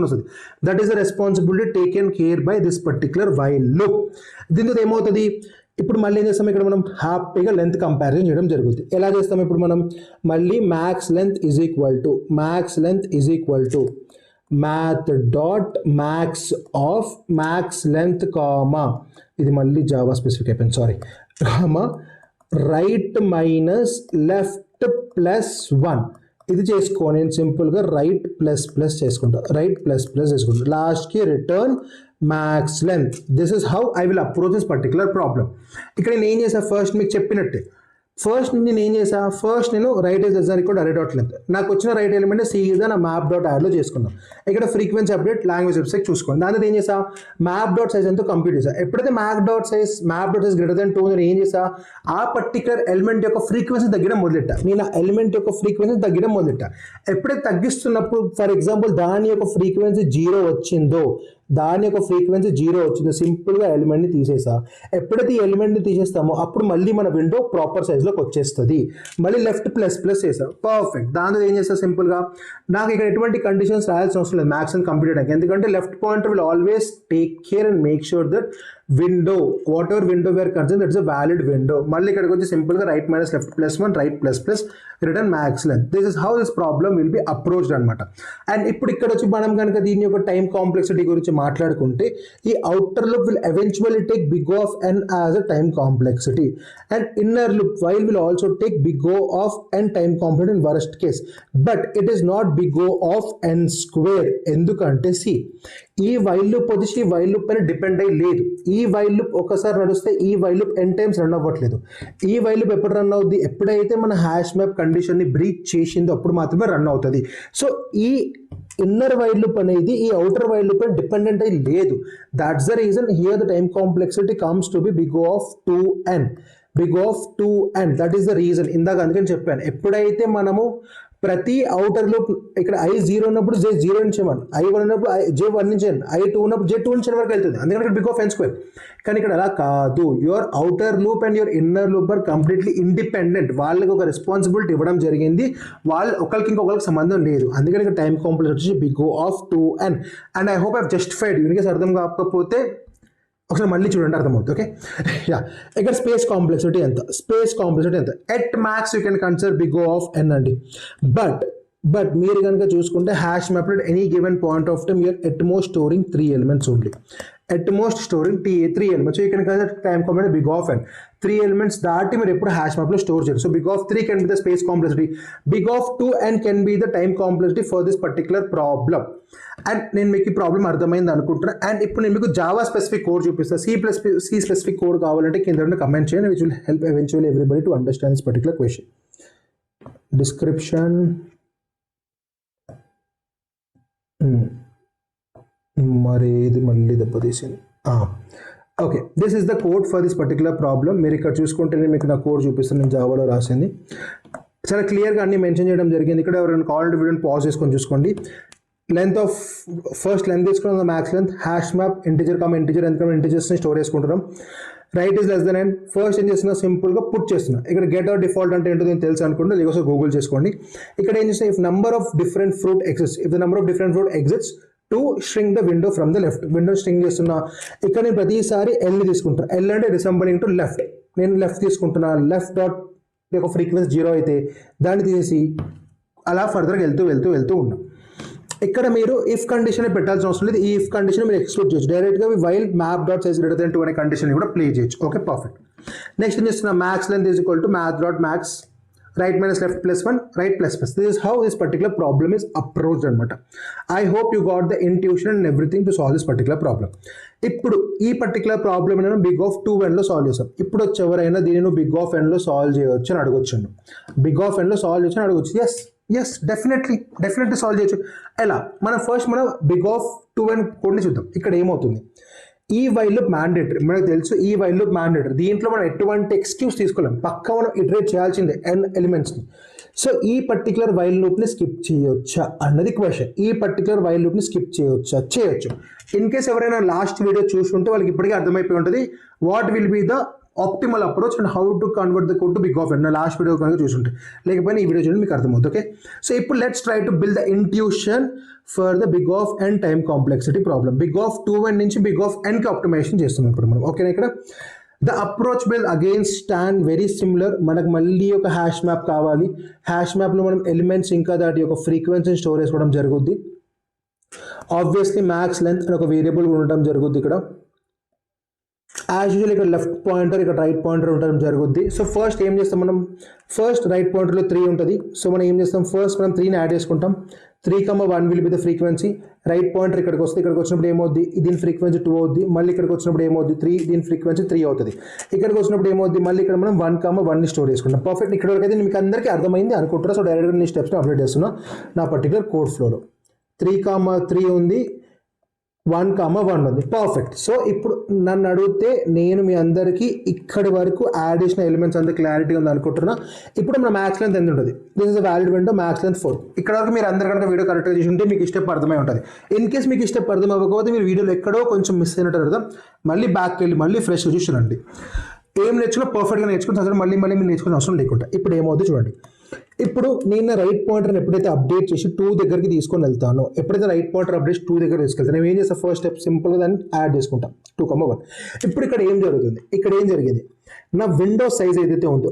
వస్తుంది. That is the responsibility taken care bye this particular while loop. దీంతో ఏమవుతుంది, ఇప్పుడు మళ్ళీ ఏం చేస్తాం, ఇక్కడ మనం హ్యాపీగా లెంత్ కంపారిజన్ చేయడం జరుగుతుంది. ఎలా చేస్తాం, ఇప్పుడు మనం మళ్ళీ max length is equal to math dot max of max length comma, ఇది మళ్ళీ జావా స్పెసిఫిక్ అయిపోయింది, sorry, comma right minus left +1. ఇది చేసుకో, నేను సింపుల్గా రైట్ ప్లస్ చేసుకుంటా, లాస్ట్కి return max length. This is how I will approach this particular problem. ఇక్కడ నేను ఏం చేసా, ఫస్ట్ మీకు చెప్పినట్టే, నేను right is less than equal to అరే డాట్ లెంత్. నాకు వచ్చిన రైట్ ఎలిమెంట్ సి ఈజ్ నా మ్యాప్ డాట్ యాడ్లో చేసుకున్నాం. ఇక్కడ ఫ్రీక్వెన్సీ అప్డేట్ లాంగ్వేజ్ వెబ్సైట్ చూసుకోండి. దాంతో ఏం చేసా, మ్యాప్ డాట్ సైజ్ ఎంతో కంప్యూట్ చేసా. ఎప్పుడైతే map dot size greater than 2 నేను ఏం చేసా, ఆ పర్టికులర్ ఎలిమెంట్ యొక్క ఫ్రీక్వెన్సీ తగ్గడం మొదలెట్టా. ఎప్పుడైతే తగ్గిస్తున్నప్పుడు, ఫర్ ఎగ్జాంపుల్ దాని యొక్క ఫ్రీక్వెన్సీ 0 వచ్చిందో, సింపుల్గా ఎలిమెంట్ని తీసేసా. ఎప్పుడైతే ఈ ఎలిమెంట్ని తీసేస్తామో అప్పుడు మళ్ళీ మన విండో ప్రాపర్ సైజ్లోకి వచ్చేస్తుంది. మళ్ళీ లెఫ్ట్ ప్లస్ చేసా, పర్ఫెక్ట్. దాంతో ఏం చేస్తా, సింపుల్గా నాకు ఇక్కడ ఎటువంటి కండిషన్స్ రాయాల్సిన అవసరం లేదు మ్యాక్స్ అని కంప్లీట్ అయ్యాక. ఎందుకంటే left pointer will always take care and make sure that window, whatever window we're concern, that is a valid window. మళ్ళీ ఇక్కడికి వచ్చి సింపుల్గా right minus left +1, right ++ return max length. This is how this problem will be approached అనమాట. అండ్ ఇప్పుడు ఇక్కడ వచ్చి మనం కనుక దీని యొక్క టైం కాంప్లెక్సిటీ గురించి మాట్లాడుకుంటే, ఈ outer loop will eventually take big O of n as a time complexity, and inner loop while will also take big O of n time complexity in worst case, but it is not big O of n square. ఎందుకంటే సి ఈ వైల్ లూప్ వచ్చేసి ఈ వైల్ లూప్ పైన డిపెండ్ అయ్యి లేదు. ఈ వైల్ లూప్ ఒకసారి నడిస్తే ఈ while loop n times run అవ్వట్లేదు. ఈ వైల్ లూప్ ఎప్పుడు రన్ అవుద్ది, ఎప్పుడైతే మన హ్యాష్ మ్యాప్ కండిషన్ని బ్రీచ్ చేసిందో అప్పుడు మాత్రమే రన్ అవుతుంది. సో ఈ ఇన్నర్ వైల్ లూప్ అనేది ఈ అవుటర్ వైల్ లూప్ పైన డిపెండెంట్ అయ్యి లేదు. That's the reason here the time complexity comes to be big O of 2n. That is the reason. ఇందాక అందుకని చెప్పాను, ఎప్పుడైతే మనము ప్రతి అవుటర్ లూప్ ఇక్కడ i0 ఉన్నప్పుడు j0 నుంచి i1 ఉన్నప్పుడు j1 నుంచి i2 ఉన్నప్పుడు j2 నుంచి వరకు వెళ్తుంది, అందుకని ఇక్కడ big O of n square. కానీ ఇక్కడ అలా కాదు, your outer loop and your inner loop are completely independent. వాళ్ళకి ఒక రెస్పాన్సిబిలిటీ ఇవ్వడం జరిగింది, వాళ్ళు ఇంకొకరికి సంబంధం లేదు. అందుకని ఇక్కడ టైం కాంప్లెక్స్ వచ్చి big O of 2n. And I hope I justified. యూనికేస్ అర్థం కాకపోతే ఒకసారి మళ్ళీ చూడండి, అర్థమవుతుంది. Okay, yeah. ఇక్కడ స్పేస్ కాంప్లెక్సిటీ ఎంత, at max you can consider big O of n అండి. బట్ మీరు కనుక చూసుకుంటే hash map at any given point of time you're at most storing 3 elements only. At most storing 3 elements. So you can consider time component big O of n. 3 elements దాటి మీరు ఎప్పుడు హ్యాష్ మ్యాప్లో స్టోర్ చేయరు. So big O of 3 can be the space complexity. Big O of 2n can be the time complexity for this particular problem. And నేను మీకు ఈ ప్రాబ్లం అర్థమైంది అనుకుంటున్నాను. అండ్ ఇప్పుడు నేను మీకు జావా స్పెసిఫిక్ కోడ్ చూపిస్తాను. సి స్పెసిఫిక్ కోడ్ కావాలంటే కింద కమెంట్ చేయండి, which will help eventually everybody to understand this particular question. Description మరి ఇది మళ్ళీ దెబ్బతీసింది. Okay, this is the code for this particular problem. మీరు ఇక్కడ చూసుకుంటే నేను మీకు నా కోడ్ చూపిస్తాను, నేను జావాలో రాసింది. చాలా క్లియర్గా అన్ని మెన్షన్ చేయడం జరిగింది. ఇక్కడ ఎవరైనా కాల్ వీడియోని పాజ్ చేసుకొని చూసుకోండి. లెంత్ ఆఫ్ ఫస్ట్ లెంత్ తీసుకున్నాం, max length, hash map integer ఎందుకంటే ఇంటిజర్స్ని స్టోర్ చేసుకుంటున్నాం. Right is less than n. First ఏం చేస్తున్నా, సింపుల్గా పుట్ చేస్తున్నా. ఇక్కడ గెట్ ఆర్ డిఫాల్ట్ అంటే ఏంటో నేను తెలుసు అనుకుంటే లేకపోతే గూగుల్ చేసుకోండి. ఇక్కడ ఏం చేస్తున్నా, if number of different fruit exits to shrink the window from the left. Window string చేస్తున్నా. ఇక్కడ నేను ప్రతిసారి L తీసుకుంటాను. L అంటే రిసెంబలింగ్ టు లెఫ్ట్. నేను లెఫ్ట్ తీసుకుంటున్నా. లెఫ్ట్ డాట్ యొక్క ఫ్రీక్వెన్సీ 0 అయితే దాన్ని తీసేసి అలా ఫర్దర్గా వెళ్తూ ఉన్నాం. ఇక్కడ మీరు ఇఫ్ కండిషన్ పెట్టాల్సిన అవసరం లేదు. ఈ ఇఫ్ కండిషన్ మీరు ఎక్స్క్లూడ్ చేయొచ్చు. డైరెక్ట్గా while map dot size greater than 2 అనే కండిషన్ కూడా ప్లే చేయొచ్చు. Okay, perfect. నెక్స్ట్ ఏం చేస్తున్నా, max length is equal to math dot max right minus left plus 1 right plus plus. This is how this particular problem is approached anamata. I hope you got the intuition and everything to solve this particular problem. ఇప్పుడు ఈ పర్టికులర్ ప్రాబ్లమ్ నేను బిగ్ ఆఫ్ 2n లో సాల్వ్ చేసాం. ఇప్పుడు వచ్చి ఎవరైనా దీనిని బిగ్ ఆఫ్ n లో సాల్వ్ చేయవచ్చు అని అడగొచ్చు. బిగ్ ఆఫ్ n లో సాల్వ్ చేయొచ్చు అని అడగొచ్చు. ఎస్ డెఫినెట్లీ సాల్వ్ చేయొచ్చు. ఎలా? మనం బిగ్ ఆఫ్ 2n కోడ్ని చూద్దాం. ఇక్కడ ఏమవుతుంది, ఈ వైల్ లూప్ మ్యాండేటరీ, మనకు తెలుసు ఈ వైల్ లూప్ మ్యాండేటరీ. దీంట్లో మనం ఎటువంటి ఎక్స్క్యూజ్ తీసుకోలేం, పక్కా మనం ఇటరేట్ చేయాల్సిందే n ఎలిమెంట్స్ని. సో ఈ పర్టికులర్ వైల్ లూప్ని స్కిప్ చేయొచ్చా అన్నది క్వశ్చన్. ఈ పర్టికులర్ వైల్ లూప్ని స్కిప్ చేయొచ్చా? చేయొచ్చు. ఇన్ కేస్ ఎవరైనా లాస్ట్ వీడియో చూసుకుంటే వాళ్ళకి ఇప్పటికీ అర్థమైపోయి ఉంటుంది what will be the optimal approach and how to convert the code to big of n. Last video కనుక చూసుంటే, లేకపోయినా ఈ వీడియో చూడండి మీకు అర్థమవుతుంది. ఓకే, సో ఇప్పుడు let's try to build the intuition for the big of n time complexity problem. Big of 2n నుంచి బిగ్ ఆఫ్ n కి ఆప్టిమైజేషన్ చేస్తున్నాం ఇప్పుడు మనం. ఓకేనా? ఇక్కడ the approach will again stand very similar. మనకు మళ్ళీ ఒక హ్యాష్ మ్యాప్ కావాలి. హ్యాష్ మ్యాప్లో మనం ఎలిమెంట్స్ ఇంకా దాటి యొక్క ఫ్రీక్వెన్సీని స్టోర్ చేసుకోవడం జరుగుద్ది. ఆబ్వియస్లీ మ్యాక్స్ లెంత్ అని ఒక వేరియబుల్ ఉండడం జరుగుద్ది. ఇక్కడ యాజ్ యూజువల్ ఇక్కడ లెఫ్ట్ పాయింటర్, ఇక్కడ రైట్ పాయింటర్ ఉండడం జరుగుద్ది. సో ఫస్ట్ ఏం చేస్తాం మనం, ఫస్ట్ రైట్ పాయింటర్లో 3 ఉంటుంది. సో మనం ఏం చేస్తాం, ఫస్ట్ మనం 3ని యాడ్ చేసుకుంటాం. 3,1 will be the frequency. Right pointer ఇక్కడికి వస్తే, ఇక్కడికి వచ్చినప్పుడు ఏమవుద్ది, దీని ఫ్రీక్వెన్సీ 2 అవుద్ది. మళ్ళీ ఇక్కడికి వచ్చినప్పుడు ఏమవుద్ది 3, దీని ఫ్రీక్వెన్సీ 3 అవుతుంది. ఇక్కడికి వచ్చినప్పుడు ఏమవుద్ది, మళ్ళీ ఇక్కడ మనం 1,1ని స్టోర్ చేసుకుంటాం. పర్ఫెక్ట్. ఇక్కడ వరకు అయితే మీకు అందరికీ అర్థమైంది అనుకుంటారా? సో డైరెక్ట్గా నేను స్టెప్స్ని అప్డేట్ చేస్తున్నా నా పర్టికులర్ కోడ్ ఫ్లోలో. 3,3 ఉంది, 1,1 ఉంది. పర్ఫెక్ట్. సో ఇప్పుడు నన్ను అడిగితే నేను మీ అందరికీ ఇక్కడి వరకు యాడ్ చేసిన ఎలిమెంట్స్ అంతా క్లారిటీ ఉంది అనుకుంటున్నా. ఇప్పుడు మన మ్యాక్స్ లెంత్ ఎంత ఉంటుంది, this is valid window, max length 4. ఇక్కడ వరకు మీరు అందరు కనుక వీడియో కరెక్ట్గా చూసి ఉంటే మీకు స్టెప్ అర్థమై ఉంటుంది. ఇన్ కేస్ మీకు స్టెప్ అర్థం అవ్వకపోతే మీరు వీడియోలో ఎక్కడో కొంచెం మిస్ అయినట్టు అర్థం. మళ్ళీ బ్యాక్కి వెళ్ళి మళ్ళీ ఫ్రెష్గా చూసిరండి. ఏం నేర్చుకున్నా పర్ఫెక్ట్గా నేర్చుకుని అసలు మళ్ళీ మీరు నేర్చుకునే అవసరం లేకుండా. ఇప్పుడు ఏమవుతుంది చూడండి. ఇప్పుడు నేను రైట్ పాయింటర్ని ఎప్పుడైతే అప్డేట్ చేసి 2 దగ్గరికి తీసుకొని వెళ్తానో, ఎప్పుడైతే రైట్ పాయింటర్ అప్డేట్ 2 దగ్గర తీసుకెళ్తాను, నేను ఏం చేస్తాను, ఫస్ట్ స్టెప్ సింపుల్గా దాన్ని యాడ్ చేసుకుంటాను 2,1. ఇప్పుడు ఇక్కడ ఏం జరుగుతుంది, ఇక్కడ ఏం జరిగింది, నా విండో సైజ్ ఏదైతే ఉందో,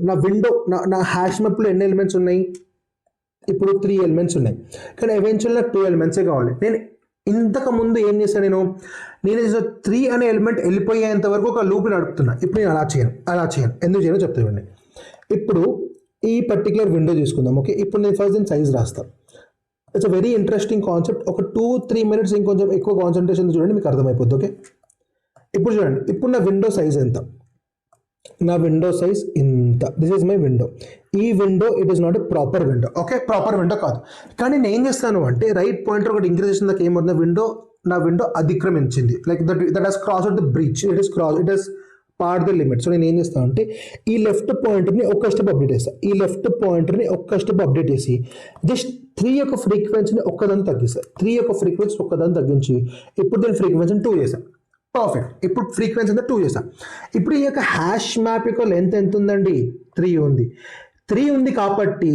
నా హ్యాష్ మ్యాప్లో ఎన్ని ఎలిమెంట్స్ ఉన్నాయి, ఇప్పుడు 3 ఎలిమెంట్స్ ఉన్నాయి. కానీ ఎవెన్చువల్గా 2 ఎలిమెంట్సే కావాలి. నేను ఇంతకు ముందు ఏం చేశాను, నేను 3 అనే ఎలిమెంట్ వెళ్ళిపోయేంత వరకు ఒక లూప్ నడుపుతున్నా. ఇప్పుడు నేను అలా చేయను. ఎందుకు చేయను చెప్తా చూడండి. ఇప్పుడు ఈ పర్టికులర్ విండో తీసుకుందాం. ఓకే, ఇప్పుడు నేను ఫస్ట్ దీని సైజ్ రాస్తాను. It's a very interesting concept. ఒక 2-3 మినిట్స్ ఇంకొంచెం ఎక్కువ కాన్సన్ట్రేషన్ చూడండి, మీకు అర్థమైపోద్ది. ఓకే, ఇప్పుడు చూడండి. ఇప్పుడు నా విండో సైజ్ ఎంత, నా విండో సైజ్ ఇంత. This is my window. ఈ window it is not a proper window. Okay, proper window కాదు. కానీ నేను ఏం చేస్తాను అంటే రైట్ పాయింటర్ ఒకటి ఇంక్రీజ్ చేసిన దాకా ఏమవుతుంది, నా విండో అతిక్రమించింది. Like that has crossed the breach, it is part the limit. So నేను ఏం చేస్తాను అంటే ఈ లెఫ్ట్ పాయింటర్ని ఒక్క స్టెప్ అప్డేట్ చేస్తాను. ఈ లెఫ్ట్ పాయింటర్ని ఒక్క స్టెప్ అప్డేట్ చేసి జస్ట్ 3 యొక్క ఫ్రీక్వెన్సీని ఒక్కదాన్ని తగ్గిస్తాను. 3 యొక్క ఫ్రీక్వెన్సీ ఒక్కదాన్ని తగ్గించి ఇప్పుడు దీని ఫ్రీక్వెన్సీని 2 చేశాను. పర్ఫెక్ట్. ఇప్పుడు ఫ్రీక్వెన్సీ అంతా 2 చేస్తాను. ఇప్పుడు ఈ యొక్క హ్యాష్ మ్యాప్ యొక్క లెంత్ ఎంత ఉందండి, 3 ఉంది. 3 ఉంది కాబట్టి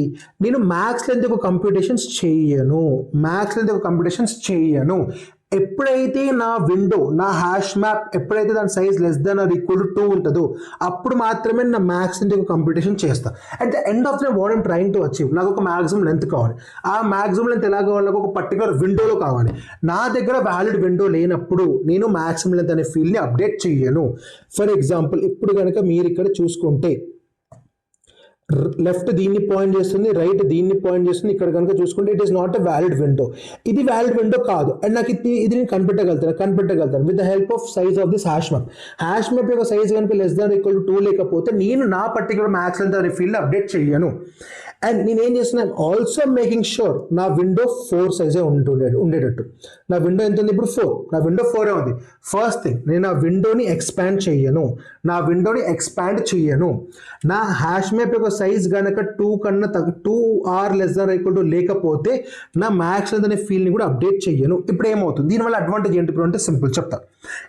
నేను మ్యాక్స్ లెంత్ యొక్క కంప్యూటేషన్స్ చేయను. ఎప్పుడైతే నా విండో, నా హ్యాష్ మ్యాప్ ఎప్పుడైతే దాని size less than or equal to 2 ఉంటుందో అప్పుడు మాత్రమే నా మ్యాక్స్ లెంత్ యొక్క కంప్యూటేషన్ చేస్తా. At the end of the what I'm trying to achieve, నాకు ఒక మ్యాక్సిమం లెంత్ కావాలి. ఆ మ్యాక్సిమం లెంత్ ఎలా కావాలి, నాకు ఒక పర్టికులర్ విండోలో కావాలి. నా దగ్గర వ్యాలిడ్ విండో లేనప్పుడు నేను మ్యాక్సిమం లెంత్ అనే ఫీల్డ్ని అప్డేట్ చేయను. ఫర్ ఎగ్జాంపుల్ ఇప్పుడు కనుక మీరు ఇక్కడ చూసుకుంటే లెఫ్ట్ దీన్ని పాయింట్ చేస్తుంది, రైట్ దీన్ని పాయింట్ చేస్తుంది. ఇక్కడ కనుక చూసుకుంటే it is not a valid window. ఇది వ్యాలిడ్ విండో కాదు. అండ్ నాకు ఇది నేను కనిపెట్టగలుగుతాను with the help of size of this hash map. Hash map యొక్క సైజ్ కనుక లెస్ దాన్ ఈక్వల్ టు 2 లేకపోతే నేను నా పర్టికులర్ మ్యాక్స్ లెంత్ అనే ఫీల్డ్ అప్డేట్ చేయను. అండ్ నేనేం చేస్తున్నాను, ఆల్సో మేకింగ్ షూర్ నా విండో 4 సైజే ఉండేటట్టు. నా విండో ఎంత ఉంది ఇప్పుడు 4, నా విండో 4 ఉంది. ఫస్ట్ థింగ్, నేను నా విండోని ఎక్స్పాండ్ చేయను. నా హ్యాష్ మ్యాప్ యొక్క సైజ్ కనుక 2 కన్నా 2 or less than equal to లేకపోతే నా మ్యాక్స్ లెంత్ అనే ఫీల్డ్ని కూడా అప్డేట్ చేయను. ఇప్పుడు ఏమవుతుంది, దీనివల్ల అడ్వాంటేజ్ ఏంటి అంటే సింపుల్ చెప్తా.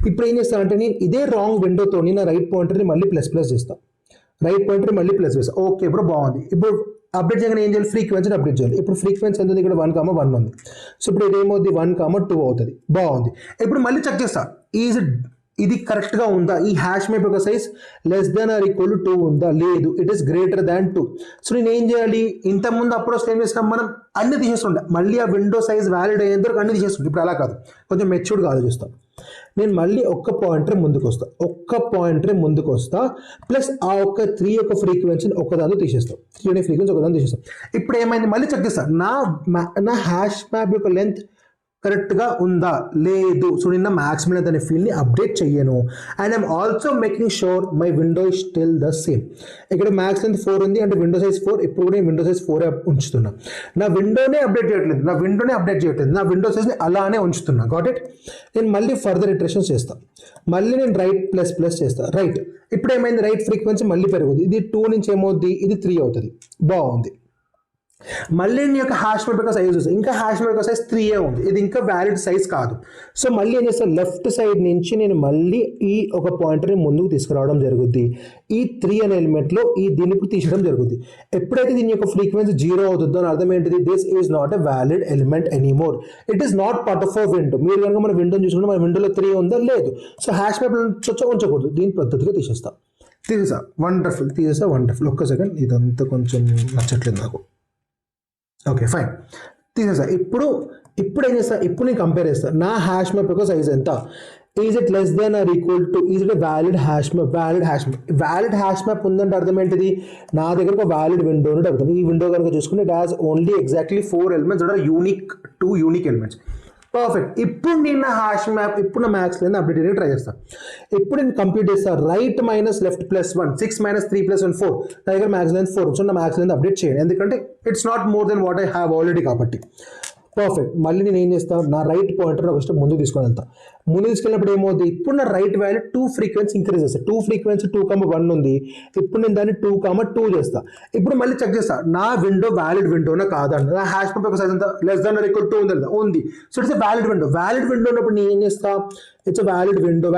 ఇప్పుడు ఏం చేస్తానంటే నేను ఇదే రాంగ్ విండోతో నా రైట్ పాయింటర్ని మళ్ళీ ప్లస్ చేస్తాను. ఓకే, ఇప్పుడు బాగుంది. ఇప్పుడు అప్డేట్ చేయగానే ఏం చేయాలి, ఫ్రీక్వెన్సీని అప్డేట్ చేయాలి. ఇప్పుడు ఫ్రీక్వెన్సీ ఎంత ఉంది, ఇక్కడ 1,1 ఉంది. సో ఇప్పుడు ఇది ఏమవుతుంది, 1,2 అవుతుంది. బాగుంది. ఇప్పుడు మళ్ళీ చెక్ చేస్తా, ఈజ్ ఇది కరెక్ట్గా ఉందా, ఈ హ్యాష్ మ్యాప్ యొక్క size less than or equal to 2 ఉందా, లేదు, it is greater than 2. So నేను ఏం చేయాలి, ఇంతకుముందు అప్పుడు ఏం చేస్తాం మనం, అన్ని తీసేస్తుండే, మళ్ళీ ఆ విండో సైజ్ వ్యాలిడ్ అయ్యేంత వరకు అన్ని తీసేస్తుండే. ఇప్పుడు అలా కాదు, కొంచెం మెచ్యూర్డ్గా ఆలోచిస్తాం. నేను మళ్ళీ ఒక్క పాయింటర్ ముందుకు వస్తా, ప్లస్ ఆ ఒక్క 3 యొక్క ఫ్రీక్వెన్సీని ఒకదాన్ని తీసేస్తాం, 3 అనే ఫ్రీక్వెన్సీ ఒకదాన్ని తీసేస్తాం. ఇప్పుడు ఏమైంది, మళ్ళీ చెక్ చేస్తాను, నా హ్యాష్ మ్యాప్ యొక్క లెంత్ కరెక్ట్గా ఉందా, లేదు. సో నిన్న మ్యాక్సిమం లెంత్ అనే ఫీల్డ్ని అప్డేట్ చెయ్యను. And I'm also making sure my window is still the same. ఇక్కడ మ్యాక్స్ లెంత్ 4 ఉంది అంటే విండో సైజ్ 4, ఇప్పుడు కూడా నేను విండో సైజ్ 4 ఉంచుతున్నా. నా విండోనే అప్డేట్ చేయట్లేదు, నా విండో సైజ్ని అలానే ఉంచుతున్నా. Got it. నేను మళ్ళీ ఫర్దర్ ఇటరేషన్స్ చేస్తాను, మళ్ళీ నేను రైట్ ప్లస్ చేస్తాను. రైట్, ఇప్పుడు ఏమైంది, రైట్ ఫ్రీక్వెన్సీ మళ్ళీ పెరుగుద్ది, ఇది 2 నుంచి ఏమవుద్ది, ఇది 3 అవుతుంది. బాగుంది. మళ్ళీ నీ యొక్క హ్యాష్ మ్యాప్ యొక్క సైజ్ వస్తుంది, ఇంకా హ్యాష్ మ్యాప్ యొక్క సైజ్ 3 ఉంది, ఇది ఇంకా వ్యాలిడ్ సైజ్ కాదు. సో మళ్ళీ ఏం చేస్తాను, లెఫ్ట్ సైడ్ నుంచి నేను మళ్ళీ ఈ ఒక పాయింటర్ని ముందుకు తీసుకురావడం జరుగుద్ది. ఈ 3 అనే ఎలిమెంట్లో దీన్ని ఇప్పుడు తీసేయడం జరుగుద్ది. ఎప్పుడైతే దీని యొక్క ఫ్రీక్వెన్సీ 0 అవుతుందో అని అర్థం ఏంటిది, this is not a valid element anymore, it is not part of our window. మీరు కనుక మన విండోని చూసుకుంటే మన విండోలో 3 ఉందా, లేదు. సో హ్యాష్ మ్యాప్ ఉంచకూడదు, దీని పద్ధతిగా తీసేస్తా. వండర్ఫుల్. ఒక్క సెకండ్, ఇదంతా కొంచెం నచ్చట్లేదు నాకు. ఓకే ఫైన్, తీసేసా. ఇప్పుడు ఏం చేస్తా, ఇప్పుడు నేను కంపేర్ చేస్తాను, నా హ్యాష్ మ్యాప్ యొక్క సైజ్ ఎంత, is it less than or equal to, is it valid hash map. Valid hash map ఉందంటే అర్థం ఏంటిది, నా దగ్గర ఒక వ్యాలిడ్ విండో అంటే అర్థం. ఈ విండో కనుక చూసుకుంటే it has only exactly 4 elements that are unique, 2 unique elements. Perfect. ఇప్పుడు నేను నా హ్యాష్ మ్యాప్, ఇప్పుడు నా మ్యాథ్స్ లేదా అప్డేట్ చేయడానికి ట్రై చేస్తాను. ఇప్పుడు నేను కంప్యూట్ చేస్తాను, right minus left plus 1, 6 minus 3 plus 1 4. నా దగ్గర మ్యాథ్స్ లెంత్ 4, సో నా మ్యాథ్స్ లెంత్ అప్డేట్ చేయండి, ఎందుకంటే it's not more than what I have already కాబట్టి. పర్ఫెక్ట్. మళ్ళీ నేను ఏం చేస్తాను, నా రైట్ పాయింటర్ ఒక స్టెప్ ముందు తీసుకొని వెళ్తాను. ముందు తీసుకెళ్ళినప్పుడు ఏమవుతుంది, ఇప్పుడు నా రైట్ వాల్యూ 2 ఫ్రీక్వెన్సీ ఇంక్రీజ్ చేస్తాను. 2 ఫ్రీక్వెన్సీ 2,1 ఉంది, ఇప్పుడు నేను దాన్ని 2,2 చేస్తాను. ఇప్పుడు మళ్ళీ చెక్ చేస్తాను, నా విండో వ్యాలిడ్ విండోనా కాదండి, నా హ్యాష్ మ్యాప్ యొక్క సైజ్ ఎంత, less than or equal to ఉంది. So it's valid window. ఉన్నప్పుడు నేను ఏం చేస్తాను, ఇట్స్ వ్యాలిడ్ విండో.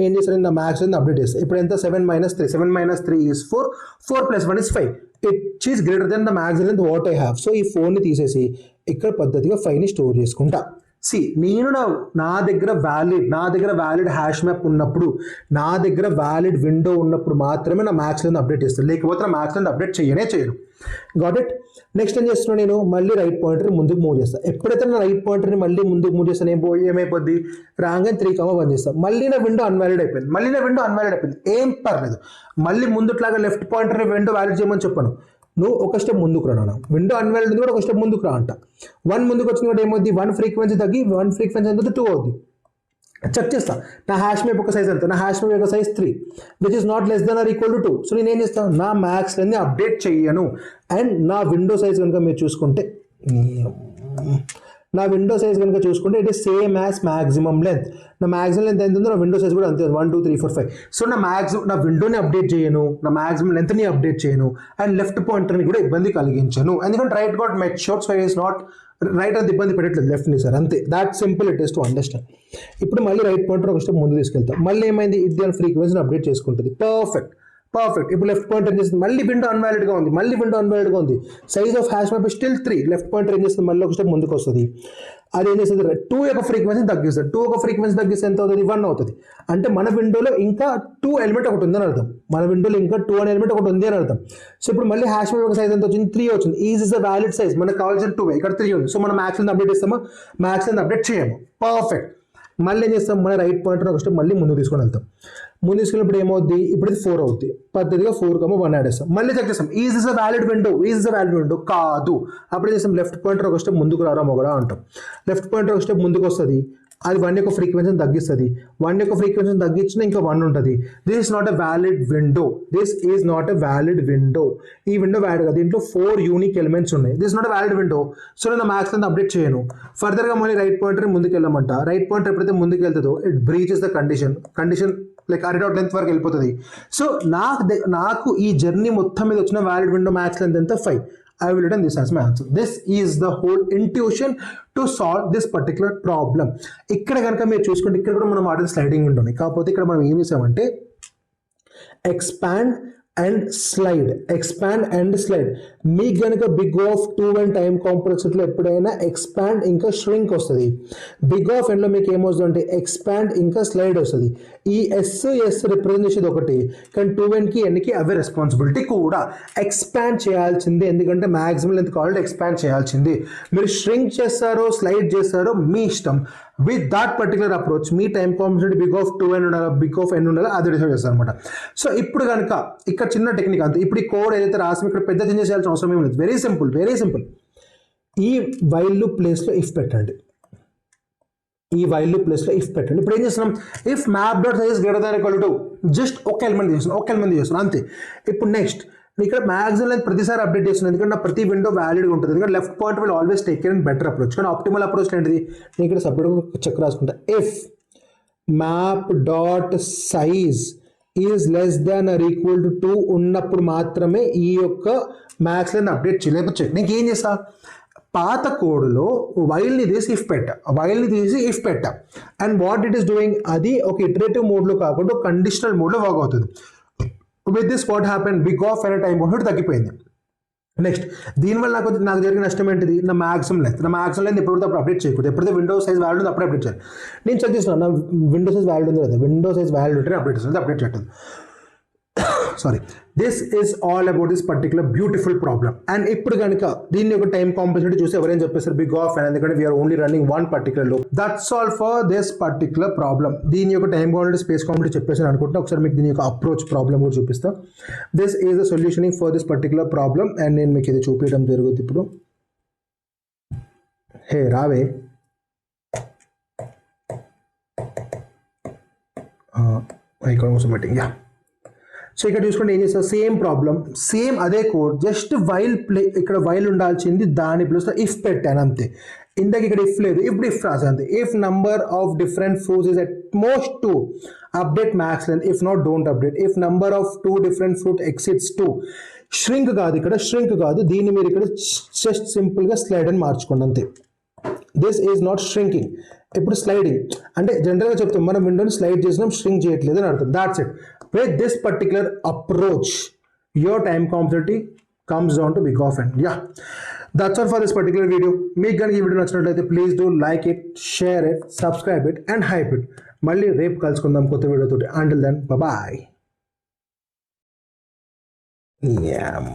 ఏం చేస్తాను, నా మ్యాథ్స్ అప్డేట్ చేస్తాను. ఇప్పుడు ఎంత, 7 minus 3 is 4, 4 plus 1 is 5. It is greater than the max length what I have. So ఈ 4ని తీసేసి ఇక్కడ పద్ధతిగా 5ని స్టోర్ చేసుకుంటా. నేను నా దగ్గర వ్యాలిడ్ హ్యాష్ మ్యాప్ ఉన్నప్పుడు, నా దగ్గర వ్యాలిడ్ విండో ఉన్నప్పుడు మాత్రమే నా మ్యాథ్స్ లెంత్ అప్డేట్ చేస్తాను, లేకపోతే నా మ్యాథ్స్ లెంత్ అప్డేట్ చేయను. Got it. నెక్స్ట్ ఏం చేస్తున్నాను, నేను మళ్ళీ రైట్ పాయింటర్ ముందుకు మూవ్ చేస్తాను. ఎప్పుడైతే నా రైట్ పాయింటర్ని మళ్ళీ ముందుకు మూవ్ చేస్తాను, ఏమైపోద్ది, రాంగ్ అని 3,1 చేస్తాను. మళ్ళీ నా విండో అన్వాలిడ్ అయిపోయింది. ఏం పర్లేదు, మళ్ళీ ముందుట్లాగా లెఫ్ట్ పాయింటర్ విండో వ్యాలిడ్ చేయమని చెప్పాను. నువ్వు ఒక స్టెప్ ముందుకు రా, విండో అన్వాలిడ్ కూడా ఒక స్టెప్ ముందుకు రా అంట. 1 ముందుకు వచ్చిన కూడా ఏమవుద్ది, 1 ఫ్రీక్వెన్సీ తగ్గి 1 ఫ్రీక్వెన్సీ ఎంత 2 అవుద్ది. చెక్ చేస్తా, నా హ్యాష్ మ్యాప్ యొక్క సైజ్ ఎంత, నా హ్యాష్ మ్యాప్ యొక్క size 3, which is not less than or equal to 2. So నేను ఏం చేస్తాను, నా మ్యాథ్స్ లెంత్ అప్డేట్ చెయ్యను. అండ్ నా విండో సైజ్ కనుక మీరు చూసుకుంటే, it is same as maximum length. నా మ్యాక్సిమం లెంత్ ఎంత ఉందో నా విండో సైజ్ కూడా అంతే, 1 2 3 4 5. సో నా విండోని అప్డేట్ చేయను, నా మ్యాక్సిమం లెంత్ని అప్డేట్ చేయను, అండ్ లెఫ్ట్ పాయింటర్ని కూడా ఇబ్బంది కలిగించను. ఎందుకంటే right got matured, so is not right అంత ఇబ్బంది పెట్టట్లేదు లెఫ్ట్ని సార్, అంతే. That simple it is to understand. ఇప్పుడు మళ్ళీ రైట్ పాయింటర్ ఒక స్టెప్ ముందు తీసుకెళ్తాం. మళ్ళీ ఏమైంది, ఇది దాని ఫ్రీక్వెన్సీని అప్డేట్ చేసుకుంటుంది. పర్ఫెక్ట్. ఇప్పుడు లెఫ్ట్ పాయింటర్ ఏం చేస్తుంది, మళ్ళీ విండో అన్వాలిడ్గా ఉంది. Size of hash map still 3. Left pointer ఏం చేస్తుంది, మళ్ళీ ఒక స్టెప్ ముందుకు వస్తుంది. అది ఏం చేస్తుంది, 2 యొక్క ఫ్రీక్వెన్సీని తగ్గిస్తుంది. 2 యొక్క ఫ్రీక్వెన్సీ తగ్గిస్తే ఎంత అవుతుంది, 1 అవుతుంది. అంటే మన విండోలో ఇంకా 2 ఎలిమెంట్ ఒకటి ఉందని అర్థం. సో ఇప్పుడు మళ్ళీ హ్యాష్ మ్యాప్ యొక్క సైజ్ ఎంత వచ్చింది, 3 వచ్చింది. Is is a valid size, మనకు కావాల్సిన 2, ఇక్కడ 3 ఉంది. సో మనం మ్యాథ్స్ లెంత్ అప్డేట్ చేస్తామా, మ్యాథ్స్ లెంత్ అప్డేట్ చేయము. పర్ఫెక్ట్. మళ్ళీ ఏం చేస్తాం, మన రైట్ పాయింటర్ ఒక స్టెప్ మళ్ళీ ముందుకు తీసుకొని వెళ్తాం. ముందు తీసుకున్నప్పుడు ఏమవుద్ది, ఇప్పుడు ఇది 4 అవుద్ది. పద్ధతిగా 4,1 యాడ్ చేస్తాం. మళ్ళీ చెక్ చేస్తాం, is is a valid window, కాదు. అప్పుడు చేస్తాం, లెఫ్ట్ పాయింటర్ ఒక స్టెప్ ముందుకు రారా మొగడా అంటాం. లెఫ్ట్ పాయింటర్ ఒక స్టెప్ ముందుకు వస్తుంది, అది 1 యొక్క ఫ్రీక్వెన్సీని తగ్గిస్తుంది. 1 యొక్క ఫ్రీక్వెన్సీని తగ్గించినా ఇంకా 1 ఉంటుంది. This is not a valid window. ఈ విండో వ్యాలిడ్ కదా, దీంట్లో 4 యూనిక్ ఎలిమెంట్స్ ఉన్నాయి. This not a valid window. So నేను మ్యాథ్స్ లెంత్ అప్డేట్ చేయను. ఫర్దర్గా మళ్ళీ రైట్ పాయింటర్ ముందుకు వెళ్ళమంట. రైట్ పాయింటర్ ఎప్పుడైతే ముందుకు వెళ్తుందో, it breaches the condition like array dot length వరకు వెళ్ళిపోతుంది. సో నాకు ఈ జర్నీ మొత్తం మీద వచ్చిన వ్యాలిడ్ విండో మ్యాథ్స్ లెంత్ ఎంత, 5. I will return this as my answer. This is the whole intuition to solve this particular problem. ఇక్కడ కనుక మీరు చూసుకుంటే, ఇక్కడ కూడా మనం వాడిన స్లైడింగ్ ఉంటుంది. కాకపోతే ఇక్కడ మనం ఏం చేసామంటే, expand and slide, expand and slide. మీకు కనుక బిగ్ ఆఫ్ 2 అండ్ టైం కాంప్లెక్సిటీలో ఎప్పుడైనా ఎక్స్పాండ్ ఇంకా ష్రింక్ వస్తుంది. బిగ్ ఆఫ్ ఎండ్లో మీకు ఏమొస్తుంది అంటే ఎక్స్పాండ్ ఇంకా స్లైడ్ వస్తుంది. ఈ ఎస్ రిప్రజెంట్ చేసేది ఒకటి, కానీ 2 అండ్కి ఎన్కి అవే రెస్పాన్సిబిలిటీ కూడా. ఎక్స్పాండ్ చేయాల్సింది, ఎందుకంటే మ్యాక్సిమం లెంత్ కావాలంటే ఎక్స్పాండ్ చేయాల్సింది. మీరు ష్రింక్ చేస్తారో స్లైడ్ చేస్తారో మీ ఇష్టం. విత్ దాట్ పర్టికులర్ అప్రోచ్ మీ time complexity big of 2 and ఉండాలి, బిగ్ ఆఫ్ ఎన్ ఉండాలి, అది డిసైడ్ చేస్తారు అనమాట. సో ఇప్పుడు కనుక ఇక్కడ చిన్న టెక్నిక్ అంతే. ఇప్పుడు ఈ కోడ్ ఏదైతే రాసి ఇక్కడ పెద్ద చేంజెస్ చేయాల్సిన అవసరం ఏమి లేదు. Very simple, very simple. ఈ వైల్ లూప్ ప్లేస్లో ఇఫ్ పెట్టండి. ఈ వైల్ లూప్ ప్లేస్లో ఇఫ్ పెట్టండి. ఇప్పుడు ఏం చేస్తున్నాం, if map dot size greater than equal to just ఒక ఎలిమెంట్ చేస్తున్నాం, అంతే. ఇప్పుడు నెక్స్ట్ ఇక్కడ మ్యాక్సిమం లెంత్ ప్రతిసారి అప్డేట్ చేస్తున్నాను, ఎందుకంటే నా ప్రతి విండో వ్యాలిడ్గా ఉంటుంది. ఎందుకంటే left point will always take care and better approach. కానీ ఆప్టిమల్ అప్రోచ్ ఏంటిది, నేను ఇక్కడ సపరేట్గా చెక్ రాసుకుంటా. If map dot size is less than or equal to 2 ఉన్నప్పుడు మాత్రమే ఈ యొక్క మ్యాక్స్ లెంత్ అప్డేట్ చేయలేకపోతే నీకు ఏం చేస్తా, పాత కోడ్లో వైల్ని తీసి ఇఫ్ పెట్టా, and what it is doing, అది ఒక ఇటరేటివ్ మోడ్లో కాకుండా ఒక కండిషనల్ మోడ్లో వర్క్ అవుతుంది. With this what happen, big of అనే టైం కాంప్లెక్సిటీ తగ్గిపోయింది. నెక్స్ట్ దీనివల్ల నాకు జరిగిన నష్టం ఏంటిది, నా మ్యాక్సిమం లెంత్ ఎప్పుడైతే అప్పుడు అప్డేట్ చేయకూడదు. ఎప్పుడైతే విండో సైజ్ వాల్యూ ఉంది అప్పుడే అప్డేట్ చేయాలి. నేను చెక్ చేస్తున్నాను, నా విండో సైజ్ వాల్యూ ఉంది కదా, విండో సైజ్ వాల్యూ ఉంటే అప్డేట్ చేస్తుంది, అప్డేట్ చేయట్లేదు. Sorry, this is all about this particular beautiful problem. And ఇప్పుడు కనుక దీన్ని ఒక టైం కాంప్లెక్సిటీ చూసి ఎవరైనా చెప్పేస్తారు బిగ్ ఆఫ్ అండ్, ఎందుకంటే we're only running one particular loop. That's all for this particular problem. దీని యొక్క టైం కాంప్లెక్సిటీ స్పేస్ కాంప్లెక్సిటీ చెప్పేసి అనుకుంటున్నా. ఒకసారి మీకు దీని యొక్క అప్రోచ్ ప్రాబ్లమ్ కూడా చూపిస్తాను. This is the solutioning for this particular problem, and నేను మీకు ఇది చూపించడం జరుగుతుంది ఇప్పుడు. హే రావే, ఇక్కడ కోసం మీటింగ్. యా, సో ఇక్కడ చూసుకుంటే ఏం చేస్తారు, సేమ్ ప్రాబ్లం, సేమ్ అదే కోడ్, జస్ట్ వైల్ ఇక్కడ వైల్ ఉండాల్సింది దాని ప్లస్ ఇఫ్ పెట్టాను అంతే. ఇందాక ఇక్కడ ఇఫ్ లేదు, ఇప్పుడు ఇఫ్ రాసాను అంతే. If number of different fruits is at most 2 update max length, if not don't update. If number of 2 different fruit exceeds 2, shrink కాదు, ఇక్కడ ష్రింక్ కాదు, దీన్ని మీరు ఇక్కడ జస్ట్ సింపుల్గా స్లైడ్ అని మార్చుకోండి అంతే. This is not shrinking. ఇప్పుడు స్లైడింగ్ అంటే జనరల్గా చెప్తాం, మనం విండోని స్లైడ్ చేసినాం, ష్రింక్ చేయట్లేదు అని అర్థం. That's it. With this particular approach, your time complexity comes down to big of n. Yeah, that's all for this particular video. మీకు కనుక ఈ వీడియో నచ్చినట్లయితే please do like it, share it, subscribe it and hype it. మళ్ళీ రేపు కలుసుకుందాం కొత్త వీడియోతో. Until then, bye bye. Yeah.